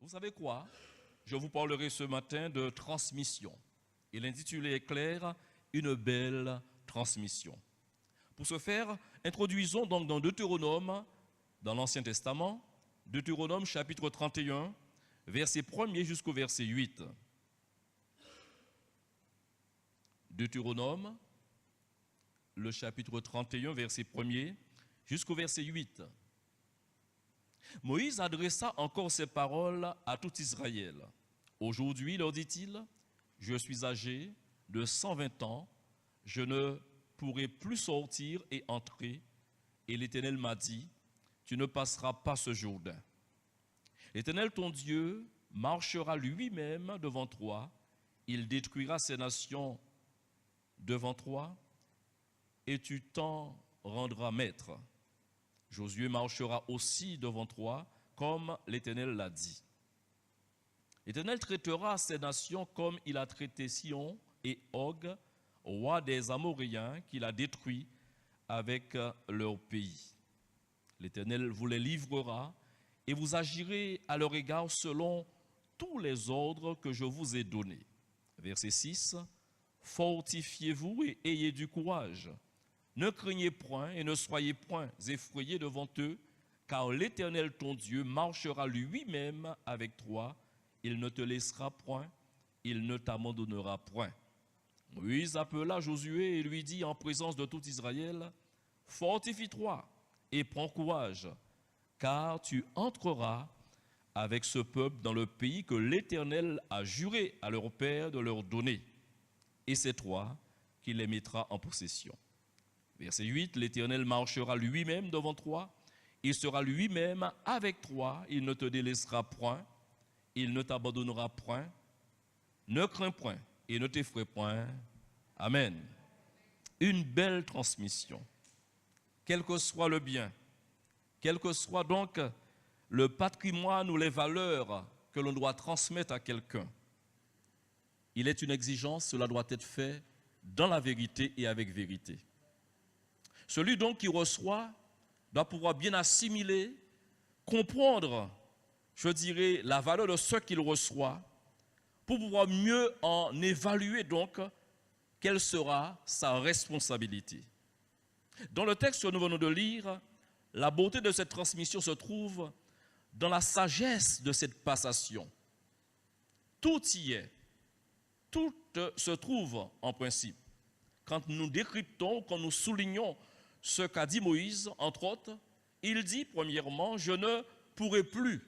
Vous savez quoi? Je vous parlerai ce matin de transmission. Et l'intitulé est clair, une belle transmission. Pour ce faire, introduisons donc dans Deutéronome, dans l'Ancien Testament, Deutéronome chapitre 31, verset 1er jusqu'au verset 8. Deutéronome, le chapitre 31, verset 1er jusqu'au verset 8. Moïse adressa encore ces paroles à tout Israël. Aujourd'hui, leur dit-il, je suis âgé de 120 ans, je ne pourrai plus sortir et entrer. Et l'Éternel m'a dit, tu ne passeras pas ce Jourdain. L'Éternel, ton Dieu, marchera lui-même devant toi. Il détruira ces nations devant toi et tu t'en rendras maître. Josué marchera aussi devant toi, comme l'Éternel l'a dit. L'Éternel traitera ces nations comme il a traité Sion et Og, roi des Amoréens, qu'il a détruits avec leur pays. L'Éternel vous les livrera et vous agirez à leur égard selon tous les ordres que je vous ai donnés. Verset 6. Fortifiez-vous et ayez du courage. Ne craignez point et ne soyez point effrayés devant eux, car l'Éternel ton Dieu marchera lui-même avec toi. Il ne te laissera point, il ne t'abandonnera point. Moïse appela Josué et lui dit en présence de tout Israël, fortifie-toi et prends courage, car tu entreras avec ce peuple dans le pays que l'Éternel a juré à leur père de leur donner. Et c'est toi qui les mettras en possession. Verset 8, l'Éternel marchera lui-même devant toi, il sera lui-même avec toi, il ne te délaissera point, il ne t'abandonnera point, ne crains point et ne t'effraie point. Amen. Une belle transmission. Quel que soit le bien, quel que soit donc le patrimoine ou les valeurs que l'on doit transmettre à quelqu'un, il est une exigence, cela doit être fait dans la vérité et avec vérité. Celui donc qui reçoit doit pouvoir bien assimiler, comprendre, je dirais, la valeur de ce qu'il reçoit pour pouvoir mieux en évaluer donc quelle sera sa responsabilité. Dans le texte que nous venons de lire, la beauté de cette transmission se trouve dans la sagesse de cette passation. Tout y est. Tout se trouve en principe. Quand nous décryptons, quand nous soulignons ce qu'a dit Moïse, entre autres, il dit premièrement, je ne pourrai plus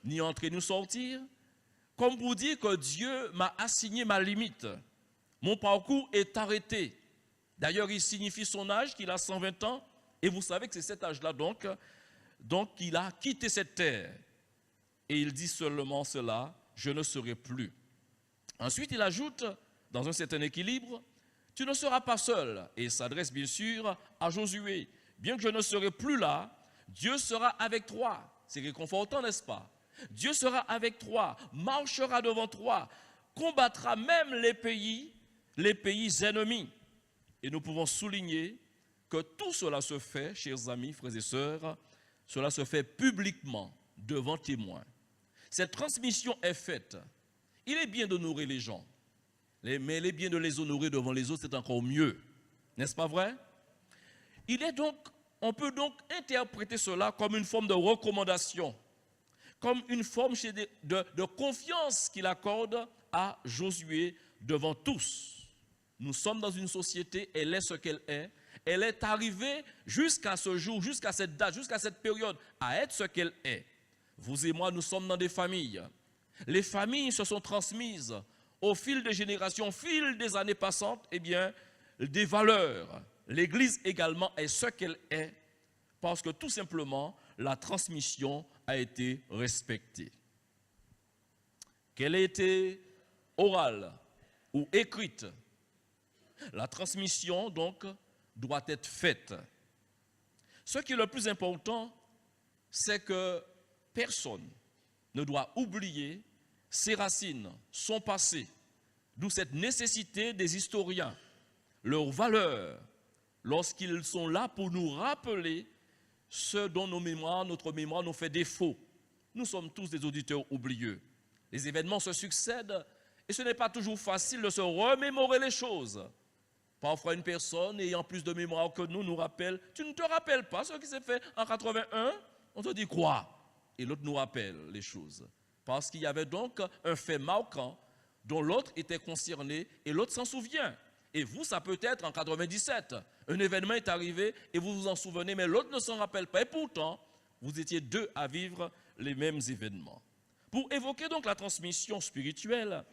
ni entrer ni sortir, comme pour dire que Dieu m'a assigné ma limite. Mon parcours est arrêté. D'ailleurs, il signifie son âge, qu'il a 120 ans, et vous savez que c'est cet âge-là donc il a quitté cette terre. Et il dit seulement cela, je ne serai plus. Ensuite, il ajoute, dans un certain équilibre, tu ne seras pas seul. Et il s'adresse bien sûr à Josué. Bien que je ne serai plus là, Dieu sera avec toi. C'est réconfortant, n'est-ce pas? Dieu sera avec toi, marchera devant toi, combattra même les pays ennemis. Et nous pouvons souligner que tout cela se fait, chers amis, frères et sœurs, cela se fait publiquement, devant témoins. Cette transmission est faite. Il est bien d'honorer les gens, mais il est bien de les honorer devant les autres, c'est encore mieux. N'est-ce pas vrai? On peut donc interpréter cela comme une forme de recommandation, comme une forme de confiance qu'il accorde à Josué devant tous. Nous sommes dans une société, elle est ce qu'elle est. Elle est arrivée jusqu'à ce jour, jusqu'à cette date, jusqu'à cette période, à être ce qu'elle est. Vous et moi, nous sommes dans des familles. Les familles se sont transmises au fil des générations, au fil des années passantes, des valeurs. L'Église également est ce qu'elle est, parce que tout simplement, la transmission a été respectée. Qu'elle ait été orale ou écrite, la transmission, donc, doit être faite. Ce qui est le plus important, c'est que personne ne doit oublier ses racines, son passé, d'où cette nécessité des historiens, leurs valeurs, lorsqu'ils sont là pour nous rappeler ce dont notre mémoire nous fait défaut. nous sommes tous des auditeurs oublieux. Les événements se succèdent et ce n'est pas toujours facile de se remémorer les choses. Parfois, une personne ayant plus de mémoire que nous rappelle, tu ne te rappelles pas ce qui s'est fait en 81? On te dit quoi? Et l'autre nous rappelle les choses. Parce qu'il y avait donc un fait marquant dont l'autre était concerné et l'autre s'en souvient. Et vous, ça peut être en 97. Un événement est arrivé et vous vous en souvenez, mais l'autre ne s'en rappelle pas. Et pourtant, vous étiez deux à vivre les mêmes événements. Pour évoquer donc la transmission spirituelle,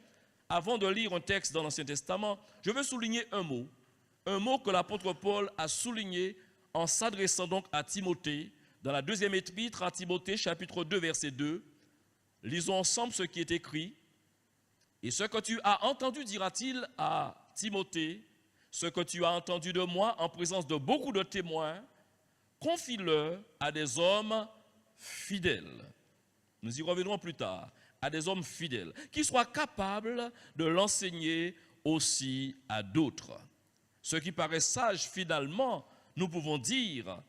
avant de lire un texte dans l'Ancien Testament, je veux souligner un mot que l'apôtre Paul a souligné en s'adressant donc à Timothée, dans la deuxième épître à Timothée, chapitre 2, verset 2. Lisons ensemble ce qui est écrit. Et ce que tu as entendu, dira-t-il à Timothée, ce que tu as entendu de moi en présence de beaucoup de témoins, confie-le à des hommes fidèles. Nous y reviendrons plus tard. À des hommes fidèles, qui soient capables de l'enseigner aussi à d'autres. Ce qui paraît sage, finalement, nous pouvons dire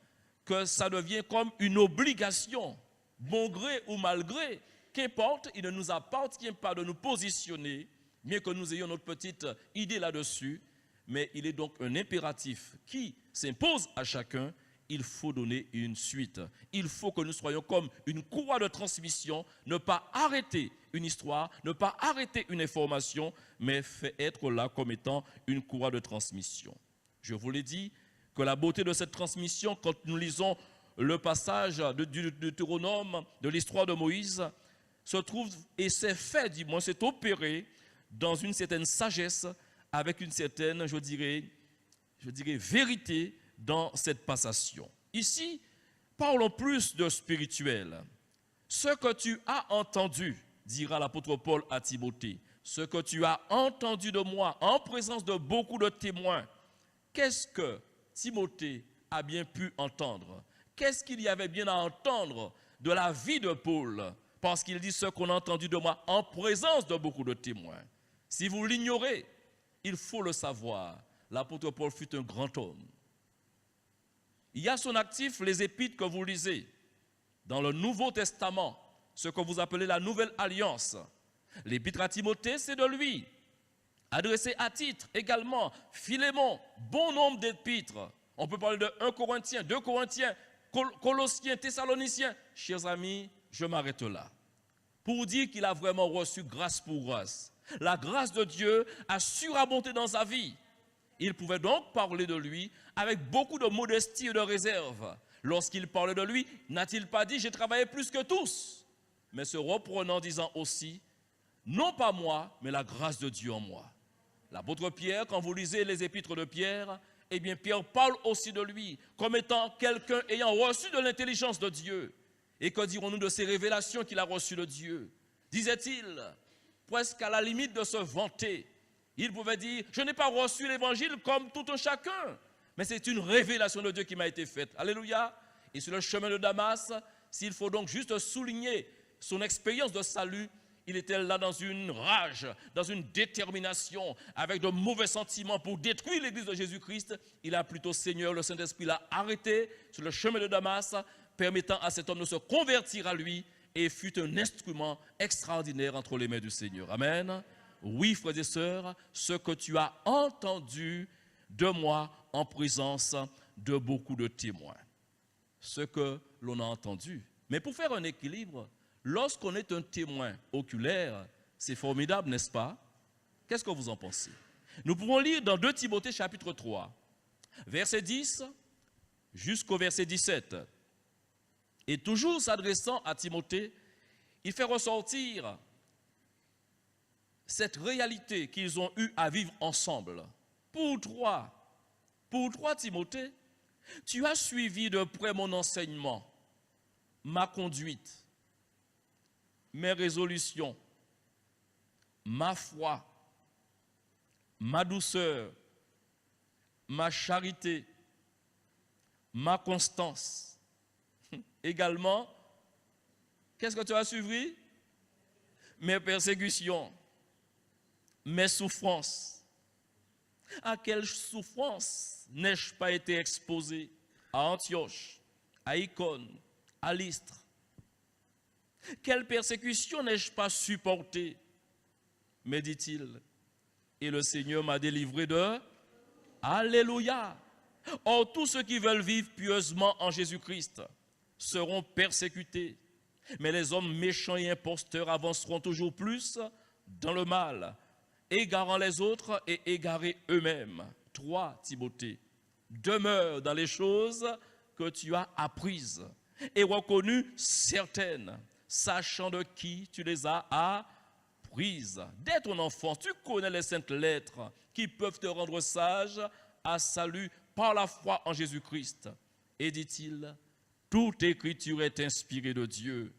que ça devient comme une obligation, bon gré ou mal gré, qu'importe, il ne nous appartient pas de nous positionner, bien que nous ayons notre petite idée là-dessus, mais il est donc un impératif qui s'impose à chacun. Il faut donner une suite. Il faut que nous soyons comme une courroie de transmission, ne pas arrêter une histoire, ne pas arrêter une information, mais être là comme étant une courroie de transmission. Je vous l'ai dit que la beauté de cette transmission, quand nous lisons le passage du Deutéronome, de l'histoire de Moïse, se trouve, et c'est fait, dis-moi, c'est opéré dans une certaine sagesse, avec une certaine, je dirais, vérité, dans cette passation. Ici, parlons plus de spirituel. Ce que tu as entendu, dira l'apôtre Paul à Timothée, ce que tu as entendu de moi en présence de beaucoup de témoins, qu'est-ce que Timothée a bien pu entendre? Qu'est-ce qu'il y avait bien à entendre de la vie de Paul? Parce qu'il dit ce qu'on a entendu de moi en présence de beaucoup de témoins. Si vous l'ignorez, il faut le savoir. L'apôtre Paul fut un grand homme. Il y a à son actif les épîtres que vous lisez dans le Nouveau Testament, ce que vous appelez la Nouvelle Alliance. L'épître à Timothée, c'est de lui. Adressé à titre également, Philémon, bon nombre d'épîtres. On peut parler de 1 Corinthiens, 2 Corinthiens, Colossiens, Thessaloniciens. Chers amis, je m'arrête là. Pour dire qu'il a vraiment reçu grâce pour grâce. La grâce de Dieu a surabondé dans sa vie. Il pouvait donc parler de lui avec beaucoup de modestie et de réserve. Lorsqu'il parlait de lui, n'a-t-il pas dit « j'ai travaillé plus que tous », mais se reprenant disant aussi « non pas moi, mais la grâce de Dieu en moi ». L'apôtre Pierre, quand vous lisez les épîtres de Pierre, eh bien Pierre parle aussi de lui comme étant quelqu'un ayant reçu de l'intelligence de Dieu. Et que dirons-nous de ces révélations qu'il a reçues de Dieu? Disait-il, presque à la limite de se vanter, il pouvait dire, je n'ai pas reçu l'évangile comme tout un chacun, mais c'est une révélation de Dieu qui m'a été faite. Alléluia. Et sur le chemin de Damas, s'il faut donc juste souligner son expérience de salut, il était là dans une rage, dans une détermination, avec de mauvais sentiments pour détruire l'église de Jésus-Christ. Il a plutôt, Seigneur, le Saint-Esprit l'a arrêté sur le chemin de Damas, permettant à cet homme de se convertir à lui, et fut un instrument extraordinaire entre les mains du Seigneur. Amen. Oui, frères et sœurs, ce que tu as entendu de moi en présence de beaucoup de témoins. Ce que l'on a entendu. Mais pour faire un équilibre, lorsqu'on est un témoin oculaire, c'est formidable, n'est-ce pas? Qu'est-ce que vous en pensez? Nous pouvons lire dans 2 Timothée chapitre 3, verset 10 jusqu'au verset 17. Et toujours s'adressant à Timothée, il fait ressortir cette réalité qu'ils ont eu à vivre ensemble. Pour toi, Timothée, tu as suivi de près mon enseignement, ma conduite, mes résolutions, ma foi, ma douceur, ma charité, ma constance. Également, qu'est-ce que tu as suivi? Mes persécutions, mes souffrances. À quelle souffrance n'ai-je pas été exposé? À Antioche, à Icône, à Lystre. Quelle persécution n'ai-je pas supportée? Mais dit-il, et le Seigneur m'a délivré de... Alléluia! Or, tous ceux qui veulent vivre pieusement en Jésus-Christ seront persécutés. Mais les hommes méchants et imposteurs avanceront toujours plus dans le mal, égarant les autres et égarés eux-mêmes. 3 Timothée, demeure dans les choses que tu as apprises et reconnues certaines, sachant de qui tu les as apprises. Dès ton enfance, tu connais les saintes lettres qui peuvent te rendre sage à salut par la foi en Jésus-Christ. Et dit-il, toute écriture est inspirée de Dieu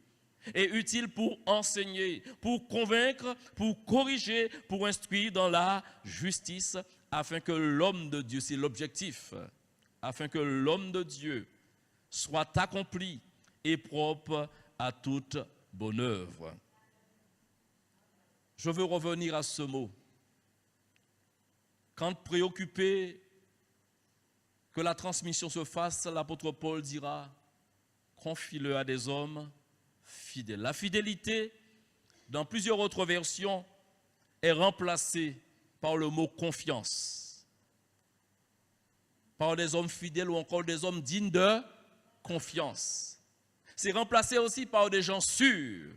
et utile pour enseigner, pour convaincre, pour corriger, pour instruire dans la justice, afin que l'homme de Dieu, c'est l'objectif, afin que l'homme de Dieu soit accompli et propre à toute bonne œuvre. Je veux revenir à ce mot. Quand préoccupé que la transmission se fasse, l'apôtre Paul dira, confie-le à des hommes fidèles. La fidélité, dans plusieurs autres versions, est remplacée par le mot confiance. Par des hommes fidèles ou encore des hommes dignes de confiance. C'est remplacé aussi par des gens sûrs.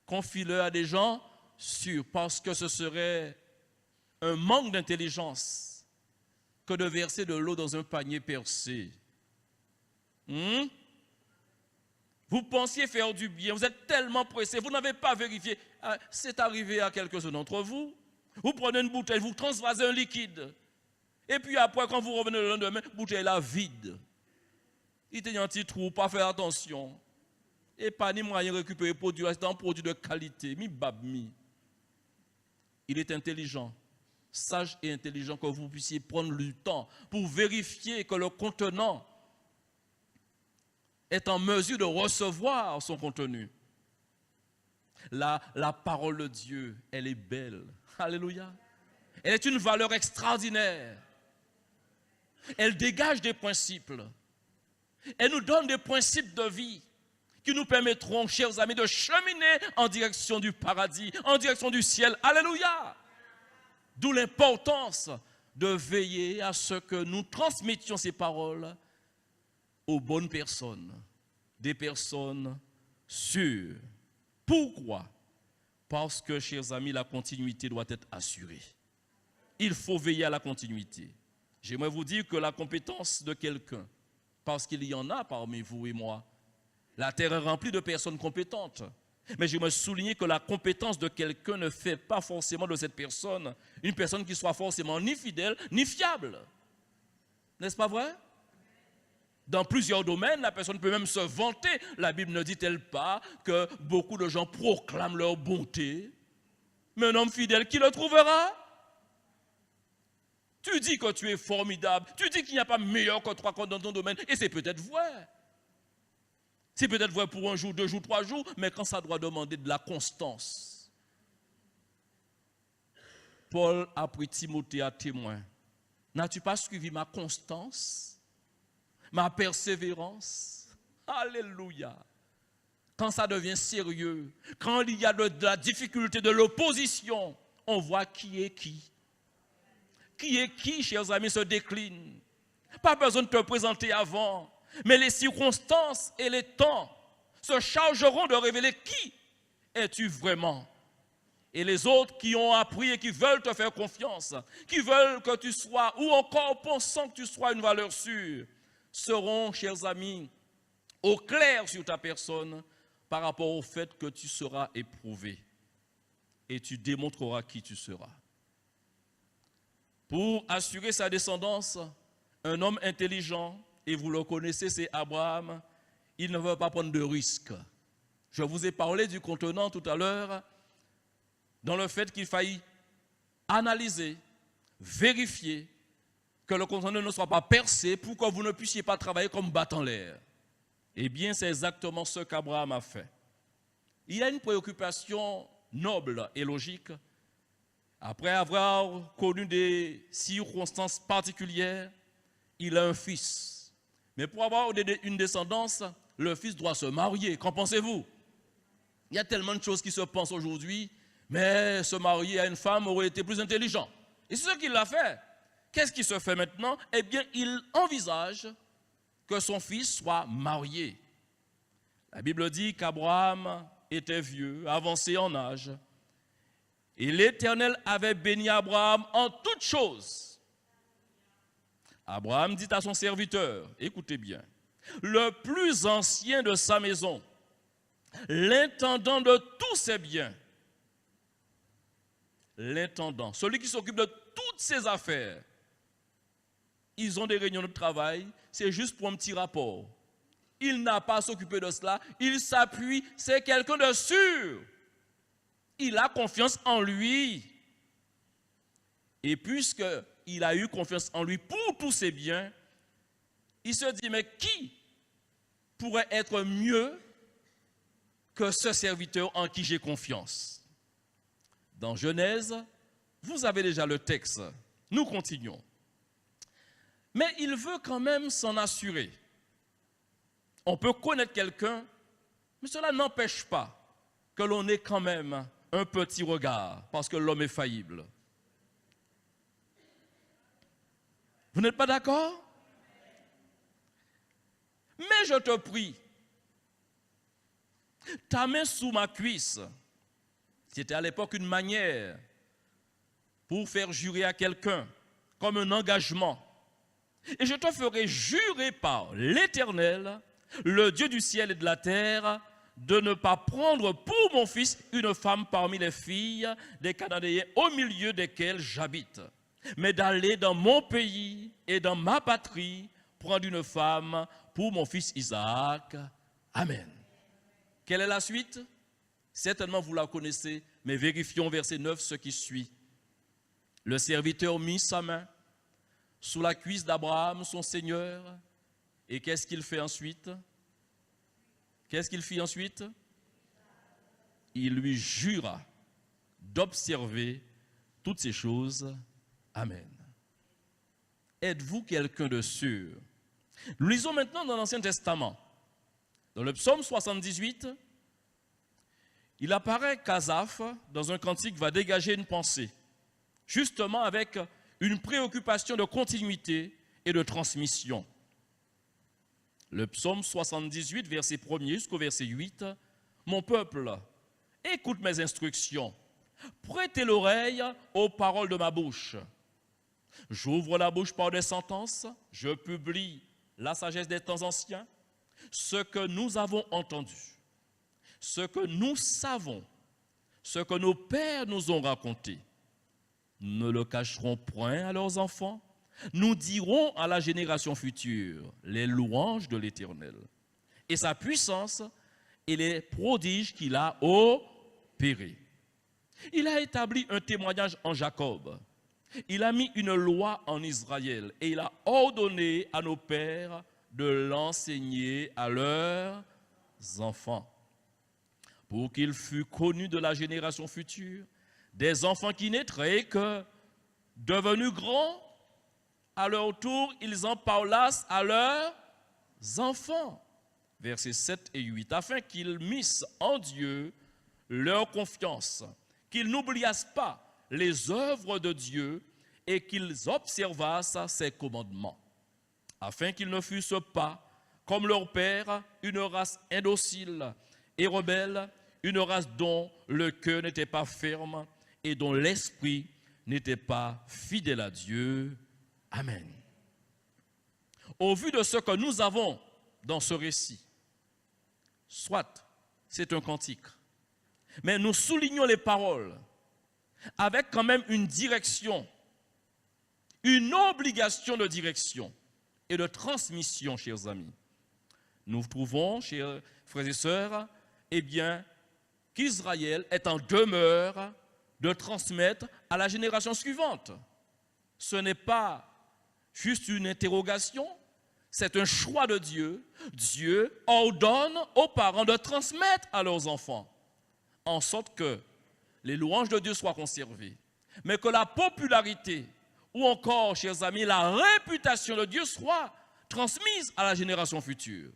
Confie-le à des gens sûrs, parce que ce serait un manque d'intelligence que de verser de l'eau dans un panier percé. Vous pensiez faire du bien, vous êtes tellement pressé, vous n'avez pas vérifié. C'est arrivé à quelques-uns d'entre vous. Vous prenez une bouteille, vous transvasez un liquide. Et puis après, quand vous revenez le lendemain, la bouteille est vide. Il y a un petit trou, pas faire attention. Et pas ni moyen de récupérer le produit, c'est un produit de qualité. Il est intelligent, sage et intelligent que vous puissiez prendre le temps pour vérifier que le contenant est en mesure de recevoir son contenu. La parole de Dieu, elle est belle. Alléluia. Elle est une valeur extraordinaire. Elle dégage des principes. Elle nous donne des principes de vie qui nous permettront, chers amis, de cheminer en direction du paradis, en direction du ciel. Alléluia. D'où l'importance de veiller à ce que nous transmettions ces paroles aux bonnes personnes, des personnes sûres. Pourquoi? Parce que, chers amis, la continuité doit être assurée. Il faut veiller à la continuité. J'aimerais vous dire que la compétence de quelqu'un, parce qu'il y en a parmi vous et moi, la terre est remplie de personnes compétentes. Mais j'aimerais souligner que la compétence de quelqu'un ne fait pas forcément de cette personne une personne qui soit forcément ni fidèle, ni fiable. N'est-ce pas vrai? Dans plusieurs domaines, la personne peut même se vanter. La Bible ne dit-elle pas que beaucoup de gens proclament leur bonté? Mais un homme fidèle, qui le trouvera? Tu dis que tu es formidable, tu dis qu'il n'y a pas meilleur que toi dans ton domaine, et c'est peut-être vrai. C'est peut-être vrai pour un jour, 2 jours, 3 jours, mais quand ça doit demander de la constance. Paul a pris Timothée à témoin. N'as-tu pas suivi ma constance, ma persévérance? Alléluia. Quand ça devient sérieux, quand il y a de la difficulté, de l'opposition, on voit qui est qui. Qui est qui, chers amis, se décline. Pas besoin de te présenter avant. Mais les circonstances et les temps se chargeront de révéler qui es-tu vraiment. Et les autres qui ont appris et qui veulent te faire confiance, qui veulent que tu sois, ou encore pensant que tu sois une valeur sûre, seront, chers amis, au clair sur ta personne par rapport au fait que tu seras éprouvé. Et tu démontreras qui tu seras. Pour assurer sa descendance, un homme intelligent, et vous le connaissez, c'est Abraham, il ne veut pas prendre de risques. Je vous ai parlé du contenant tout à l'heure, dans le fait qu'il faille analyser, vérifier que le contenant ne soit pas percé pour que vous ne puissiez pas travailler comme battant l'air. Eh bien, c'est exactement ce qu'Abraham a fait. Il y a une préoccupation noble et logique. Après avoir connu des circonstances particulières, il a un fils. Mais pour avoir une descendance, le fils doit se marier. Qu'en pensez-vous? Il y a tellement de choses qui se pensent aujourd'hui, mais se marier à une femme aurait été plus intelligent. Et c'est ce qu'il a fait. Qu'est-ce qui se fait maintenant? Eh bien, il envisage que son fils soit marié. La Bible dit qu'Abraham était vieux, avancé en âge, et l'Éternel avait béni Abraham en toutes choses. Abraham dit à son serviteur, écoutez bien, le plus ancien de sa maison, l'intendant de tous ses biens, l'intendant, celui qui s'occupe de toutes ses affaires, ils ont des réunions de travail, c'est juste pour un petit rapport. Il n'a pas à s'occuper de cela, il s'appuie, c'est quelqu'un de sûr. Il a confiance en lui. Et puisqu'il a eu confiance en lui pour tous ses biens, il se dit, mais qui pourrait être mieux que ce serviteur en qui j'ai confiance? Dans Genèse, vous avez déjà le texte. Nous continuons. Mais il veut quand même s'en assurer. On peut connaître quelqu'un, mais cela n'empêche pas que l'on ait quand même un petit regard, parce que l'homme est faillible. Vous n'êtes pas d'accord? Mais je te prie, ta main sous ma cuisse, c'était à l'époque une manière pour faire jurer à quelqu'un, comme un engagement. Et je te ferai jurer par l'Éternel, le Dieu du ciel et de la terre, de ne pas prendre pour mon fils une femme parmi les filles des Cananéens au milieu desquels j'habite, mais d'aller dans mon pays et dans ma patrie prendre une femme pour mon fils Isaac. Amen. Quelle est la suite? Certainement vous la connaissez, mais vérifions verset 9 ce qui suit. Le serviteur mit sa main sous la cuisse d'Abraham, son seigneur, et qu'est-ce qu'il fait ensuite? Qu'est-ce qu'il fit ensuite? Il lui jura d'observer toutes ces choses. Amen. Êtes-vous quelqu'un de sûr? Nous lisons maintenant dans l'Ancien Testament. Dans le psaume 78, il apparaît qu'Asaph, dans un cantique, va dégager une pensée, justement avec une préoccupation de continuité et de transmission. Le psaume 78, verset 1er jusqu'au verset 8, « Mon peuple, écoute mes instructions, prêtez l'oreille aux paroles de ma bouche. J'ouvre la bouche par des sentences, je publie la sagesse des temps anciens, ce que nous avons entendu, ce que nous savons, ce que nos pères nous ont raconté. Nous ne le cacherons point à leurs enfants. Nous dirons à la génération future les louanges de l'Éternel et sa puissance et les prodiges qu'il a opérés. Il a établi un témoignage en Jacob. Il a mis une loi en Israël et il a ordonné à nos pères de l'enseigner à leurs enfants, pour qu'il fût connu de la génération future, des enfants qui naîtraient et que, devenus grands, à leur tour, ils en parlassent à leurs enfants. Versets 7 et 8. Afin qu'ils missent en Dieu leur confiance, qu'ils n'oubliassent pas les œuvres de Dieu et qu'ils observassent ses commandements. Afin qu'ils ne fussent pas, comme leur père, une race indocile et rebelle, une race dont le cœur n'était pas ferme et dont l'esprit n'était pas fidèle à Dieu. Amen. Au vu de ce que nous avons dans ce récit, soit c'est un cantique, mais nous soulignons les paroles avec quand même une direction, une obligation de direction et de transmission, chers amis. Nous trouvons, chers frères et sœurs, eh bien, qu'Israël est en demeure de transmettre à la génération suivante. Ce n'est pas juste une interrogation, c'est un choix de Dieu. Dieu ordonne aux parents de transmettre à leurs enfants, en sorte que les louanges de Dieu soient conservées, mais que la popularité, ou encore, chers amis, la réputation de Dieu soit transmise à la génération future.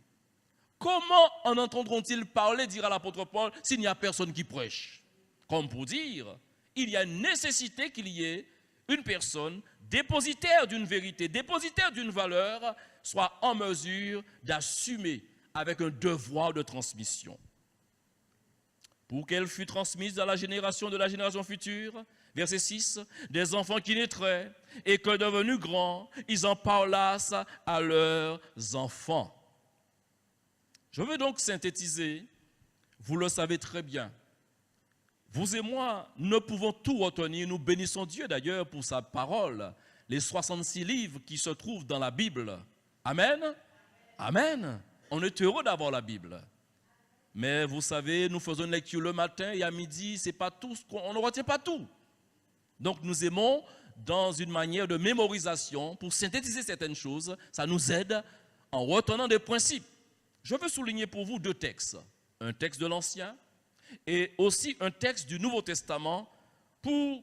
Comment en entendront-ils parler, dira l'apôtre Paul, s'il n'y a personne qui prêche? Comme pour dire, il y a une nécessité qu'il y ait une personne dépositaire d'une vérité, dépositaire d'une valeur, soit en mesure d'assumer avec un devoir de transmission. Pour qu'elle fût transmise dans la génération de la génération future, verset 6, des enfants qui naîtraient et que devenus grands, ils en parlassent à leurs enfants. Je veux donc synthétiser, vous le savez très bien. Vous et moi, nous ne pouvons tout retenir. Nous bénissons Dieu d'ailleurs pour sa parole, les 66 livres qui se trouvent dans la Bible. Amen. Amen. On est heureux d'avoir la Bible. Mais vous savez, nous faisons une lecture le matin et à midi, c'est pas tout, on ne retient pas tout. Donc nous aimons, dans une manière de mémorisation, pour synthétiser certaines choses, ça nous aide en retenant des principes. Je veux souligner pour vous deux textes. Un texte de l'Ancien et aussi un texte du Nouveau Testament pour,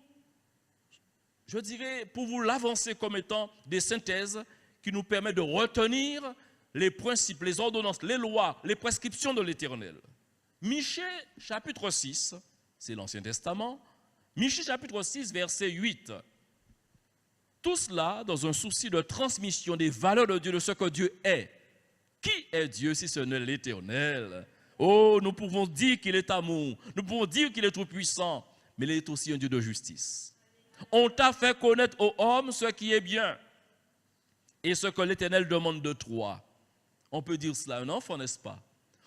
je dirais, pour vous l'avancer comme étant des synthèses qui nous permettent de retenir les principes, les ordonnances, les lois, les prescriptions de l'Éternel. Michée, chapitre 6, c'est l'Ancien Testament. Michée, chapitre 6, verset 8. Tout cela dans un souci de transmission des valeurs de Dieu, de ce que Dieu est. Qui est Dieu si ce n'est l'Éternel? Oh, nous pouvons dire qu'il est amour, nous pouvons dire qu'il est tout-puissant, mais il est aussi un Dieu de justice. On t'a fait connaître aux hommes ce qui est bien et ce que l'Éternel demande de toi. On peut dire cela à un enfant, n'est-ce pas?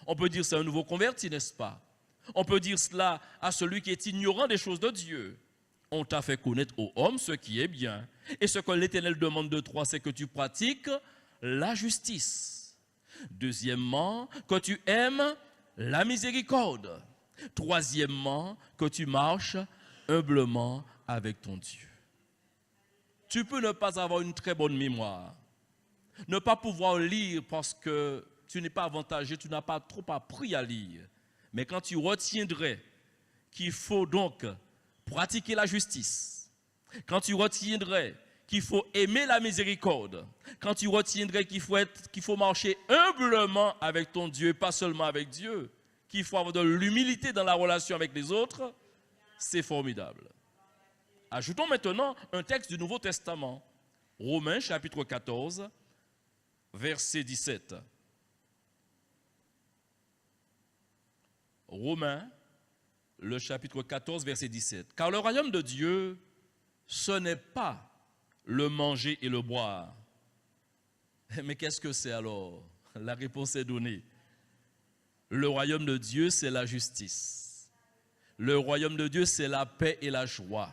On peut dire cela à un nouveau converti, n'est-ce pas? On peut dire cela à celui qui est ignorant des choses de Dieu. On t'a fait connaître aux hommes ce qui est bien. Et ce que l'Éternel demande de toi, c'est que tu pratiques la justice. Deuxièmement, que tu aimes la miséricorde. Troisièmement, que tu marches humblement avec ton Dieu. Tu peux ne pas avoir une très bonne mémoire, ne pas pouvoir lire parce que tu n'es pas avantagé, tu n'as pas trop appris à lire. Mais quand tu retiendrais qu'il faut donc pratiquer la justice, quand tu retiendrais qu'il faut aimer la miséricorde, quand tu retiendrais qu'il faut marcher humblement avec ton Dieu, pas seulement avec Dieu, qu'il faut avoir de l'humilité dans la relation avec les autres, c'est formidable. Ajoutons maintenant un texte du Nouveau Testament, Romains chapitre 14, verset 17. Romains, le chapitre 14, verset 17. Car le royaume de Dieu, ce n'est pas le manger et le boire. Mais qu'est-ce que c'est alors? La réponse est donnée. Le royaume de Dieu, c'est la justice. Le royaume de Dieu, c'est la paix et la joie.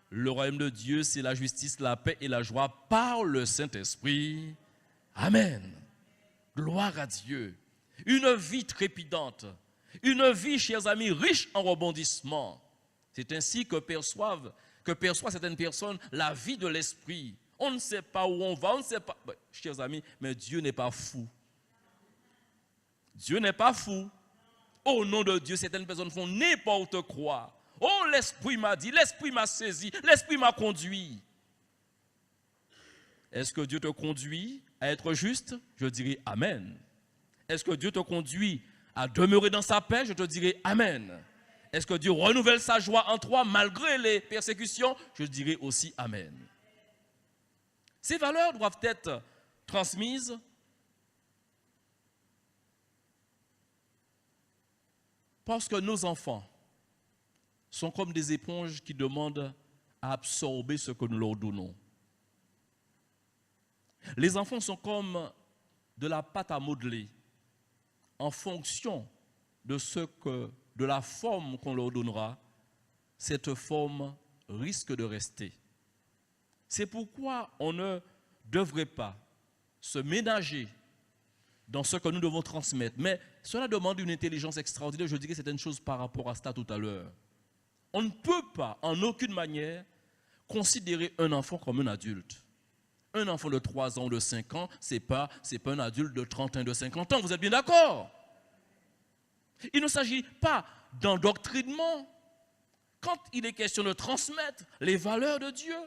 Le royaume de Dieu, c'est la justice, la paix et la joie par le Saint-Esprit. Amen. Gloire à Dieu. Une vie trépidante. Une vie, chers amis, riche en rebondissements. C'est ainsi que perçoivent certaines personnes la vie de l'esprit. On ne sait pas où on va, on ne sait pas. Chers amis, mais Dieu n'est pas fou. Dieu n'est pas fou. Au nom de Dieu, certaines personnes font n'importe quoi. Oh, l'esprit m'a dit, l'esprit m'a saisi, l'esprit m'a conduit. Est-ce que Dieu te conduit à être juste? Je dirais Amen. Est-ce que Dieu te conduit à demeurer dans sa paix? Je te dirais Amen. Est-ce que Dieu renouvelle sa joie en toi malgré les persécutions? Je dirais aussi Amen. Ces valeurs doivent être transmises parce que nos enfants sont comme des éponges qui demandent à absorber ce que nous leur donnons. Les enfants sont comme de la pâte à modeler en fonction de la forme qu'on leur donnera. Cette forme risque de rester. C'est pourquoi on ne devrait pas se ménager dans ce que nous devons transmettre. Mais cela demande une intelligence extraordinaire. Je dirais certaines choses par rapport à cela tout à l'heure. On ne peut pas, en aucune manière, considérer un enfant comme un adulte. Un enfant de 3 ans, de 5 ans, ce n'est pas un adulte de 30 ans, de 50 ans. Vous êtes bien d'accord? Il ne s'agit pas d'endoctrinement. Quand il est question de transmettre les valeurs de Dieu,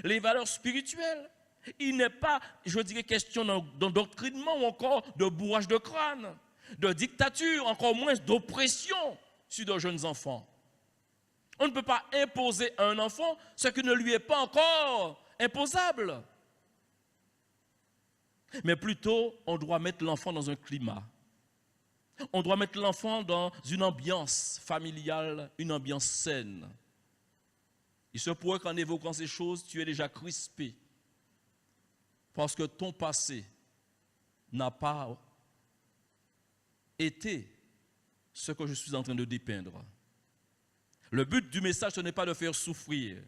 les valeurs spirituelles, Il n'est pas, je dirais, question d'endoctrinement ou encore de bourrage de crâne, de dictature, encore moins d'oppression sur de jeunes enfants. On ne peut pas imposer à un enfant ce qui ne lui est pas encore imposable. Mais plutôt, on doit mettre l'enfant dans un climat. On doit mettre l'enfant dans une ambiance familiale, une ambiance saine. Il se pourrait qu'en évoquant ces choses, tu es déjà crispé. Parce que ton passé n'a pas été ce que je suis en train de dépeindre. Le but du message, ce n'est pas de faire souffrir.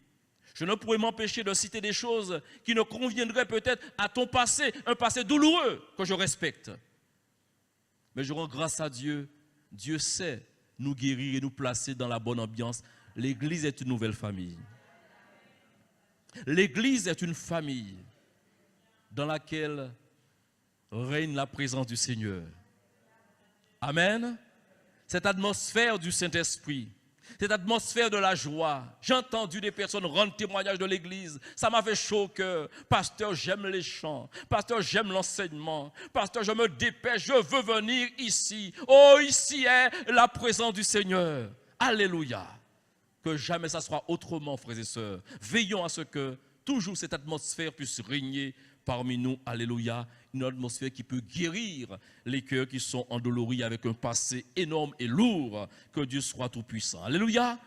Je ne pourrais m'empêcher de citer des choses qui ne conviendraient peut-être à ton passé, un passé douloureux que je respecte. Mais je rends grâce à Dieu. Dieu sait nous guérir et nous placer dans la bonne ambiance. L'Église est une nouvelle famille. L'Église est une famille dans laquelle règne la présence du Seigneur. Amen. Cette atmosphère du Saint-Esprit, cette atmosphère de la joie. J'ai entendu des personnes rendre témoignage de l'Église. Ça m'a fait chaud au cœur. Pasteur, j'aime les chants. Pasteur, j'aime l'enseignement. Pasteur, je me dépêche, je veux venir ici. Oh, ici est la présence du Seigneur. Alléluia. Que jamais ça soit autrement, frères et sœurs. Veillons à ce que toujours cette atmosphère puisse régner parmi nous. Alléluia. Une atmosphère qui peut guérir les cœurs qui sont endoloris avec un passé énorme et lourd. Que Dieu soit tout-puissant. Alléluia.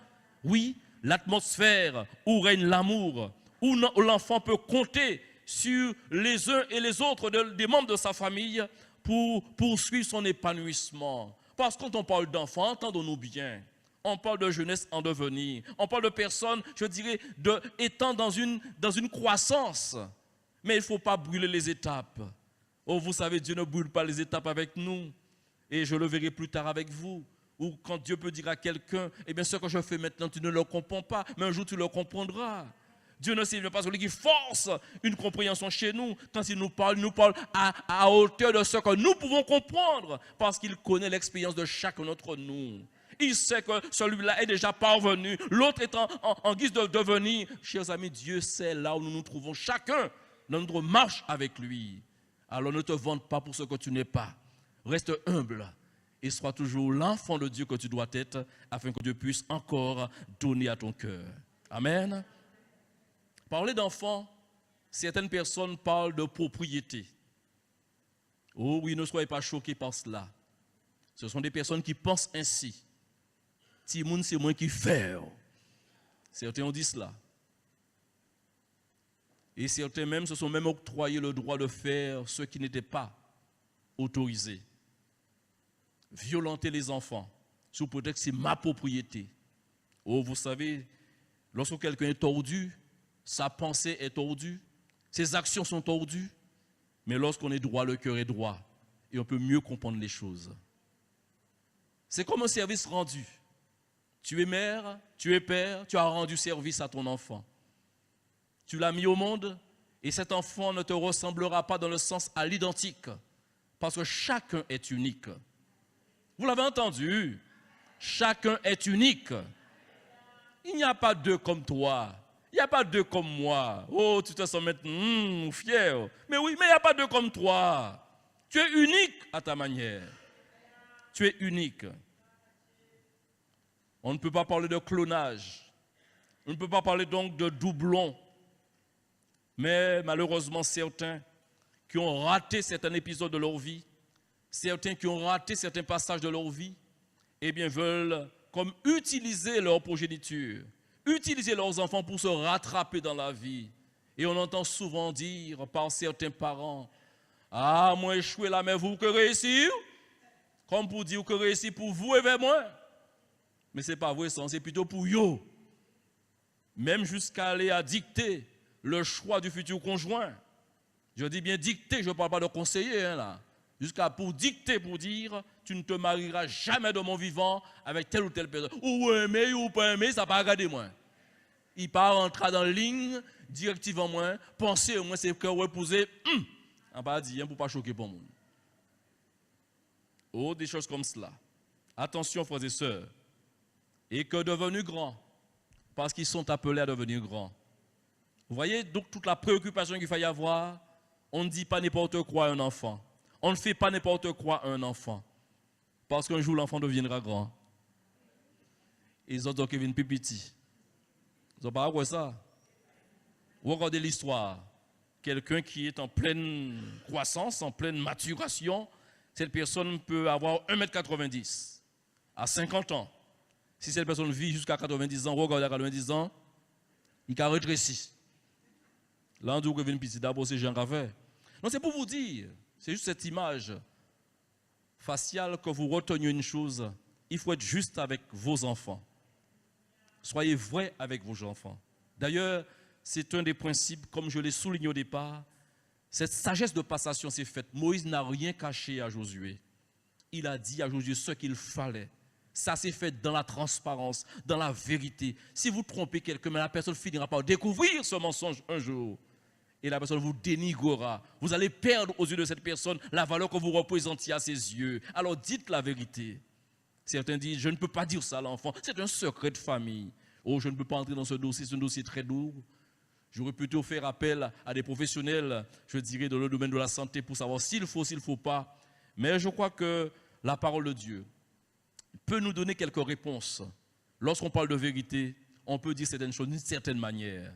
Oui, l'atmosphère où règne l'amour, où l'enfant peut compter sur les uns et les autres des membres de sa famille pour poursuivre son épanouissement. Parce que quand on parle d'enfants, entendons-nous bien, on parle de jeunesse en devenir. On parle de personnes, je dirais, étant dans une croissance. Mais il ne faut pas brûler les étapes. Oh, vous savez, Dieu ne brûle pas les étapes avec nous. Et je le verrai plus tard avec vous. Ou quand Dieu peut dire à quelqu'un, eh bien, ce que je fais maintenant, tu ne le comprends pas. Mais un jour, tu le comprendras. Dieu ne s'est pas celui qui force une compréhension chez nous. Quand il nous parle à hauteur de ce que nous pouvons comprendre. Parce qu'il connaît l'expérience de chacun d'entre nous. Il sait que celui-là est déjà parvenu. L'autre est en guise de devenir. Chers amis, Dieu sait là où nous nous trouvons chacun dans notre marche avec lui. Alors ne te vante pas pour ce que tu n'es pas. Reste humble et sois toujours l'enfant de Dieu que tu dois être afin que Dieu puisse encore donner à ton cœur. Amen. Parler d'enfant, certaines personnes parlent de propriété. Oh oui, ne soyez pas choqués par cela. Ce sont des personnes qui pensent ainsi. Timoun, c'est moi qui fais. Certains ont dit cela. Et certains même se sont même octroyés le droit de faire ce qui n'était pas autorisé. Violenter les enfants, sous prétexte que c'est ma propriété. Oh, vous savez, lorsque quelqu'un est tordu, sa pensée est tordue, ses actions sont tordues. Mais lorsqu'on est droit, le cœur est droit. Et on peut mieux comprendre les choses. C'est comme un service rendu. Tu es mère, tu es père, tu as rendu service à ton enfant. Tu l'as mis au monde et cet enfant ne te ressemblera pas dans le sens à l'identique parce que chacun est unique. Vous l'avez entendu, chacun est unique. Il n'y a pas deux comme toi, il n'y a pas deux comme moi. Oh, tu te sens maintenant fier. Mais oui, mais il n'y a pas deux comme toi. Tu es unique à ta manière. Tu es unique. On ne peut pas parler de clonage. On ne peut pas parler donc de doublon. Mais malheureusement, certains qui ont raté certains épisodes de leur vie, certains qui ont raté certains passages de leur vie, eh bien veulent comme utiliser leur progéniture, utiliser leurs enfants pour se rattraper dans la vie. Et on entend souvent dire par certains parents, « Ah, moi échoué là, mais vous que réussir ?» Comme pour dire que réussir pour vous et vers moi. Mais ce n'est pas vrai, c'est plutôt pour yo. Même jusqu'à aller à dicter le choix du futur conjoint. Je dis bien dicter, je ne parle pas de conseiller là. Jusqu'à pour dicter, pour dire, tu ne te marieras jamais de mon vivant avec telle ou telle personne. Ou aimer ou pas aimer, ça va pas regarder moi. Il part rentrer dans la ligne, directive en moi, penser au moins c'est que épouser, on va dire pour ne pas choquer pour le monde. Oh, des choses comme cela. Attention, frères et sœurs. Et que devenus grands, parce qu'ils sont appelés à devenir grands, Vous voyez donc toute la préoccupation qu'il faut y avoir. On ne dit pas n'importe quoi à un enfant. On ne fait pas n'importe quoi à un enfant. Parce qu'un jour, l'enfant deviendra grand. Et les autres qui viennent plus petits. Vous n'avez pas quoi ça? Vous regardez l'histoire. Quelqu'un qui est en pleine croissance, en pleine maturation, cette personne peut avoir 1,90 m à 50 ans. Si cette personne vit jusqu'à 90 ans, regardez à 90 ans, il a rétréci. Là, on dit que vient petit, d'abord c'est Jean Ravet. Non, c'est pour vous dire, c'est juste cette image faciale que vous reteniez une chose, il faut être juste avec vos enfants. Soyez vrai avec vos enfants. D'ailleurs, c'est un des principes, comme je l'ai souligné au départ, cette sagesse de passation s'est faite. Moïse n'a rien caché à Josué. Il a dit à Josué ce qu'il fallait. Ça s'est fait dans la transparence, dans la vérité. Si vous trompez quelqu'un, la personne finira par découvrir ce mensonge un jour. Et la personne vous dénigrera. Vous allez perdre aux yeux de cette personne la valeur que vous représentiez à ses yeux. Alors dites la vérité. Certains disent, je ne peux pas dire ça à l'enfant. C'est un secret de famille. Oh, je ne peux pas entrer dans ce dossier, c'est un dossier très lourd. J'aurais plutôt faire appel à des professionnels, je dirais, dans le domaine de la santé pour savoir s'il faut, s'il ne faut pas. Mais je crois que la parole de Dieu peut nous donner quelques réponses. Lorsqu'on parle de vérité, on peut dire certaines choses d'une certaine manière.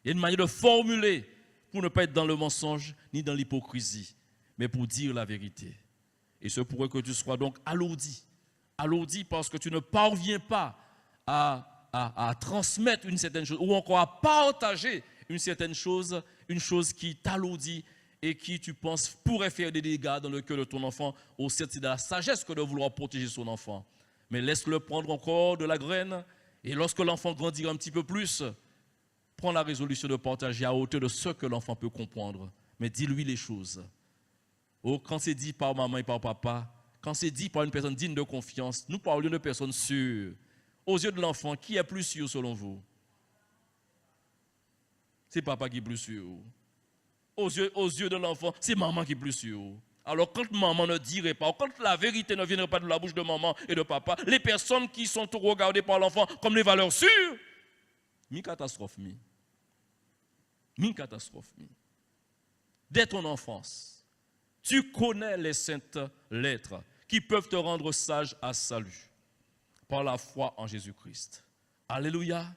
Il y a une manière de formuler pour ne pas être dans le mensonge ni dans l'hypocrisie, mais pour dire la vérité. Et ce pourrait que tu sois donc alourdi. Alourdi parce que tu ne parviens pas à transmettre une certaine chose ou encore à partager une certaine chose, une chose qui t'alourdit et qui, tu penses, pourrait faire des dégâts dans le cœur de ton enfant. Au c'est de la sagesse que de vouloir protéger son enfant. Mais laisse-le prendre encore de la graine et lorsque l'enfant grandira un petit peu plus, prends la résolution de partager à hauteur de ce que l'enfant peut comprendre. Mais dis-lui les choses. Oh, quand c'est dit par maman et par papa, quand c'est dit par une personne digne de confiance, nous parlons de personnes sûres. Aux yeux de l'enfant, qui est plus sûr selon vous? C'est papa qui est plus sûr. Aux yeux de l'enfant, c'est maman qui est plus sûr. Alors quand maman ne dirait pas, quand la vérité ne viendrait pas de la bouche de maman et de papa, les personnes qui sont regardées par l'enfant comme les valeurs sûres, mi catastrophe mi. Mi catastrophe mi. Dès ton enfance, tu connais les saintes lettres qui peuvent te rendre sage à salut par la foi en Jésus-Christ. Alléluia.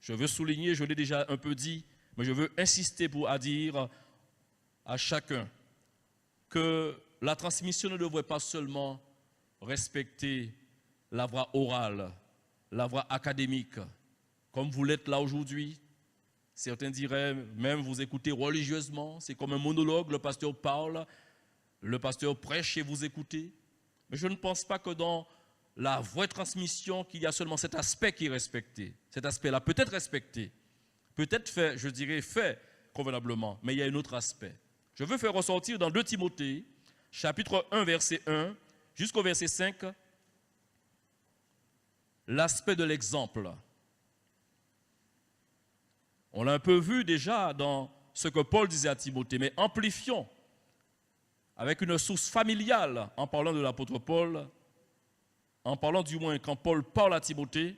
Je veux souligner, je l'ai déjà un peu dit, mais je veux insister pour dire à chacun que la transmission ne devrait pas seulement respecter la voie orale, la voie académique, comme vous l'êtes là aujourd'hui. Certains diraient, même vous écoutez religieusement, c'est comme un monologue, le pasteur parle, le pasteur prêche et vous écoutez. Mais je ne pense pas que dans la vraie transmission, qu'il y a seulement cet aspect qui est respecté. Cet aspect-là peut être respecté, peut-être fait, je dirais, fait convenablement, mais il y a un autre aspect. Je veux faire ressortir dans 2 Timothée, chapitre 1, verset 1, jusqu'au verset 5, l'aspect de l'exemple. On l'a un peu vu déjà dans ce que Paul disait à Timothée, mais amplifions avec une source familiale en parlant de l'apôtre Paul, en parlant du moins quand Paul parle à Timothée,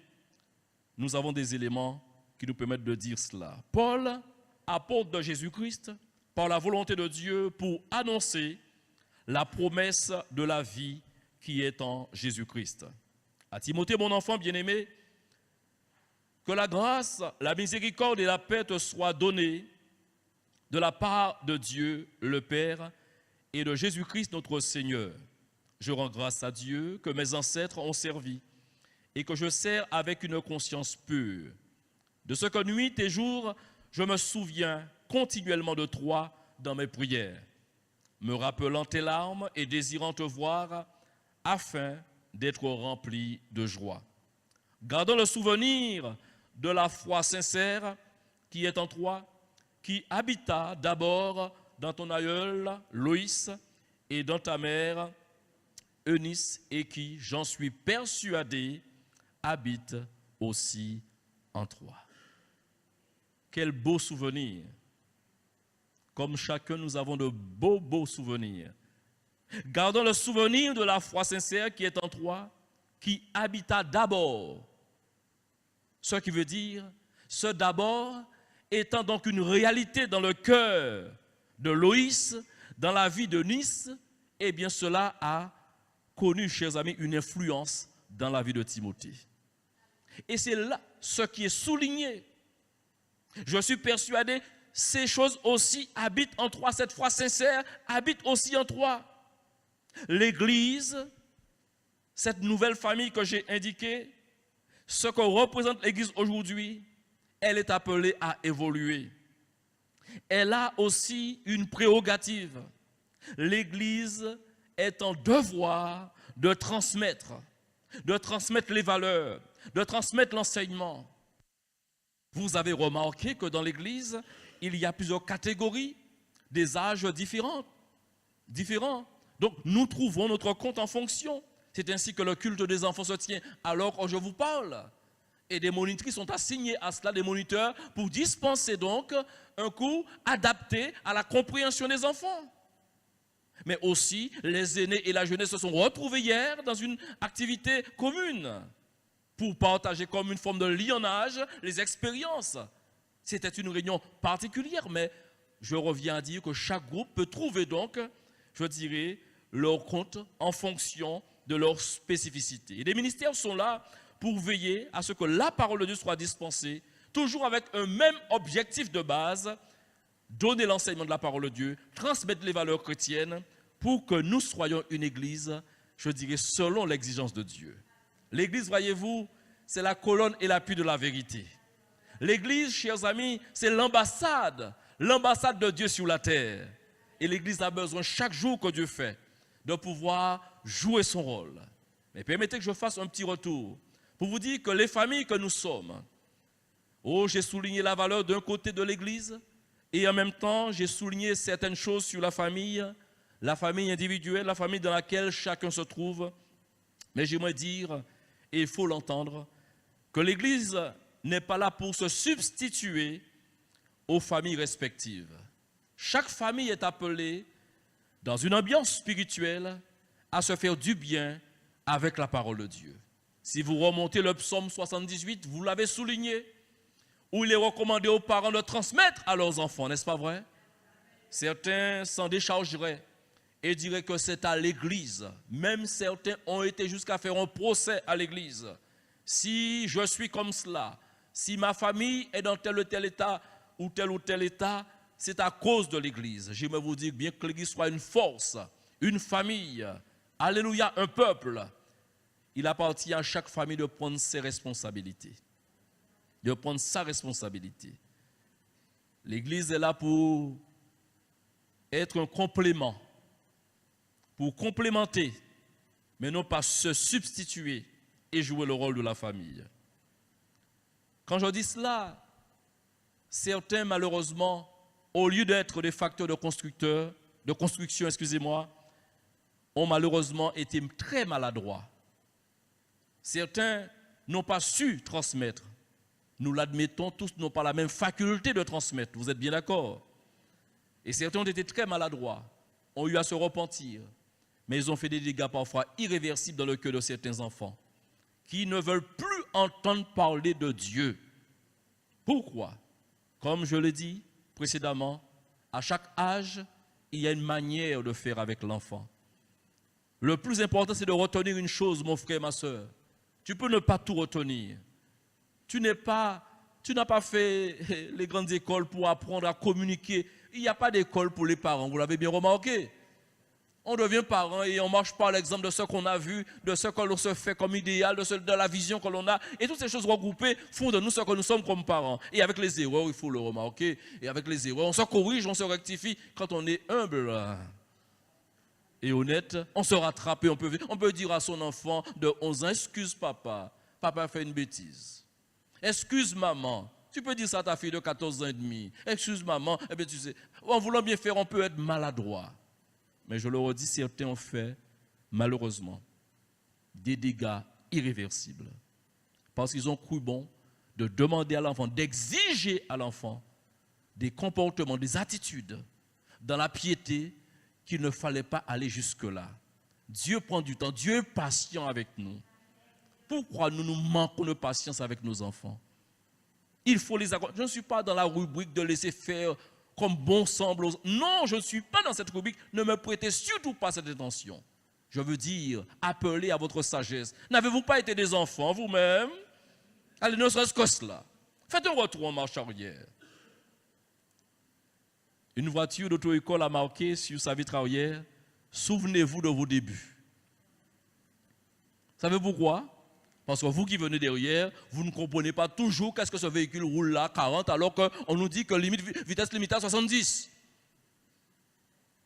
nous avons des éléments qui nous permettent de dire cela. Paul, apôtre de Jésus-Christ, par la volonté de Dieu pour annoncer la promesse de la vie qui est en Jésus-Christ. À Timothée, mon enfant bien-aimé, que la grâce, la miséricorde et la paix te soient données de la part de Dieu, le Père, et de Jésus-Christ, notre Seigneur. Je rends grâce à Dieu que mes ancêtres ont servi et que je sers avec une conscience pure. De ce que nuit et jour, je me souviens continuellement de toi dans mes prières, me rappelant tes larmes et désirant te voir afin d'être rempli de joie. Gardons le souvenir de la foi sincère qui est en toi, qui habita d'abord dans ton aïeul Loïs et dans ta mère Eunice et qui, j'en suis persuadé, habite aussi en toi. Quel beau souvenir! Comme chacun, nous avons de beaux souvenirs. Gardons le souvenir de la foi sincère qui est en toi, qui habita d'abord. Ce qui veut dire, ce d'abord étant donc une réalité dans le cœur de Loïs, dans la vie de Nice, eh bien cela a connu, chers amis, une influence dans la vie de Timothée. Et c'est là ce qui est souligné. Je suis persuadé, ces choses aussi habitent en toi, cette foi sincère habite aussi en toi. L'Église, cette nouvelle famille que j'ai indiquée, ce que représente l'Église aujourd'hui, elle est appelée à évoluer. Elle a aussi une prérogative. L'Église est en devoir de transmettre les valeurs, de transmettre l'enseignement. Vous avez remarqué que dans l'Église, il y a plusieurs catégories, des âges différents. Donc, nous trouvons notre compte en fonction. C'est ainsi que le culte des enfants se tient alors que je vous parle. Et des monitrices sont assignées à cela, des moniteurs, pour dispenser donc un cours adapté à la compréhension des enfants. Mais aussi, les aînés et la jeunesse se sont retrouvés hier dans une activité commune pour partager comme une forme de lionnage les expériences. C'était une réunion particulière, mais je reviens à dire que chaque groupe peut trouver donc, je dirais, leur compte en fonction de leur spécificité. Et les ministères sont là pour veiller à ce que la parole de Dieu soit dispensée, toujours avec un même objectif de base, donner l'enseignement de la parole de Dieu, transmettre les valeurs chrétiennes, pour que nous soyons une église, je dirais, selon l'exigence de Dieu. L'église, voyez-vous, c'est la colonne et l'appui de la vérité. L'église, chers amis, c'est l'ambassade de Dieu sur la terre. Et l'église a besoin chaque jour que Dieu fait de pouvoir jouer son rôle. Mais permettez que je fasse un petit retour pour vous dire que les familles que nous sommes, j'ai souligné la valeur d'un côté de l'église et en même temps, j'ai souligné certaines choses sur la famille individuelle, la famille dans laquelle chacun se trouve. Mais j'aimerais dire, et il faut l'entendre, que l'église n'est pas là pour se substituer aux familles respectives. Chaque famille est appelée, dans une ambiance spirituelle, à se faire du bien avec la parole de Dieu. Si vous remontez le psaume 78, vous l'avez souligné, où il est recommandé aux parents de transmettre à leurs enfants, n'est-ce pas vrai? Certains s'en déchargeraient et diraient que c'est à l'église. Même certains ont été jusqu'à faire un procès à l'église. Si je suis comme cela, si ma famille est dans tel ou tel état, c'est à cause de l'église. J'aimerais vous dire bien que l'église soit une force, une famille, alléluia, un peuple. Il appartient à chaque famille de prendre ses responsabilités. De prendre sa responsabilité. L'église est là pour être un complément, pour complémenter, mais non pas se substituer et jouer le rôle de la famille. Quand je dis cela, certains malheureusement, au lieu d'être des facteurs de construction, ont malheureusement été très maladroits. Certains n'ont pas su transmettre. Nous l'admettons, tous n'ont pas la même faculté de transmettre. Vous êtes bien d'accord? Et certains ont été très maladroits, ont eu à se repentir. Mais ils ont fait des dégâts parfois irréversibles dans le cœur de certains enfants qui ne veulent plus entendre parler de Dieu. Pourquoi? Comme je l'ai dit précédemment, à chaque âge, il y a une manière de faire avec l'enfant. Le plus important, c'est de retenir une chose, mon frère, ma soeur. Tu peux ne pas tout retenir. Tu n'as pas fait les grandes écoles pour apprendre à communiquer. Il n'y a pas d'école pour les parents, vous l'avez bien remarqué. On devient parent et on marche par l'exemple de ce qu'on a vu, de ce que l'on se fait comme idéal, de la vision que l'on a. Et toutes ces choses regroupées font de nous ce que nous sommes comme parents. Et avec les erreurs, il faut le remarquer, et avec les erreurs, on se corrige, on se rectifie. Quand on est humble et honnête, on se rattrape et on peut dire à son enfant de 11 ans, excuse papa, papa a fait une bêtise. Excuse maman. Tu peux dire ça à ta fille de 14 ans et demi. Excuse maman. Eh bien, tu sais, en voulant bien faire, on peut être maladroit. Mais je le redis, certains ont fait, malheureusement, des dégâts irréversibles. Parce qu'ils ont cru bon de demander à l'enfant, d'exiger à l'enfant des comportements, des attitudes dans la piété qu'il ne fallait pas aller jusque-là. Dieu prend du temps, Dieu est patient avec nous. Pourquoi nous manquons de patience avec nos enfants? Il faut les accompagner. Je ne suis pas dans la rubrique de laisser faire comme bon semble. Non, je ne suis pas dans cette rubrique. Ne me prêtez surtout pas cette intention. Je veux dire, appelez à votre sagesse. N'avez-vous pas été des enfants vous-même? Allez, ne serait-ce que cela. Faites un retour en marche arrière. Une voiture d'auto-école a marqué sur sa vitre arrière, souvenez-vous de vos débuts. Savez pourquoi? Parce que vous qui venez derrière, vous ne comprenez pas toujours qu'est-ce que ce véhicule roule là, 40, alors qu'on nous dit que vitesse limitée à 70.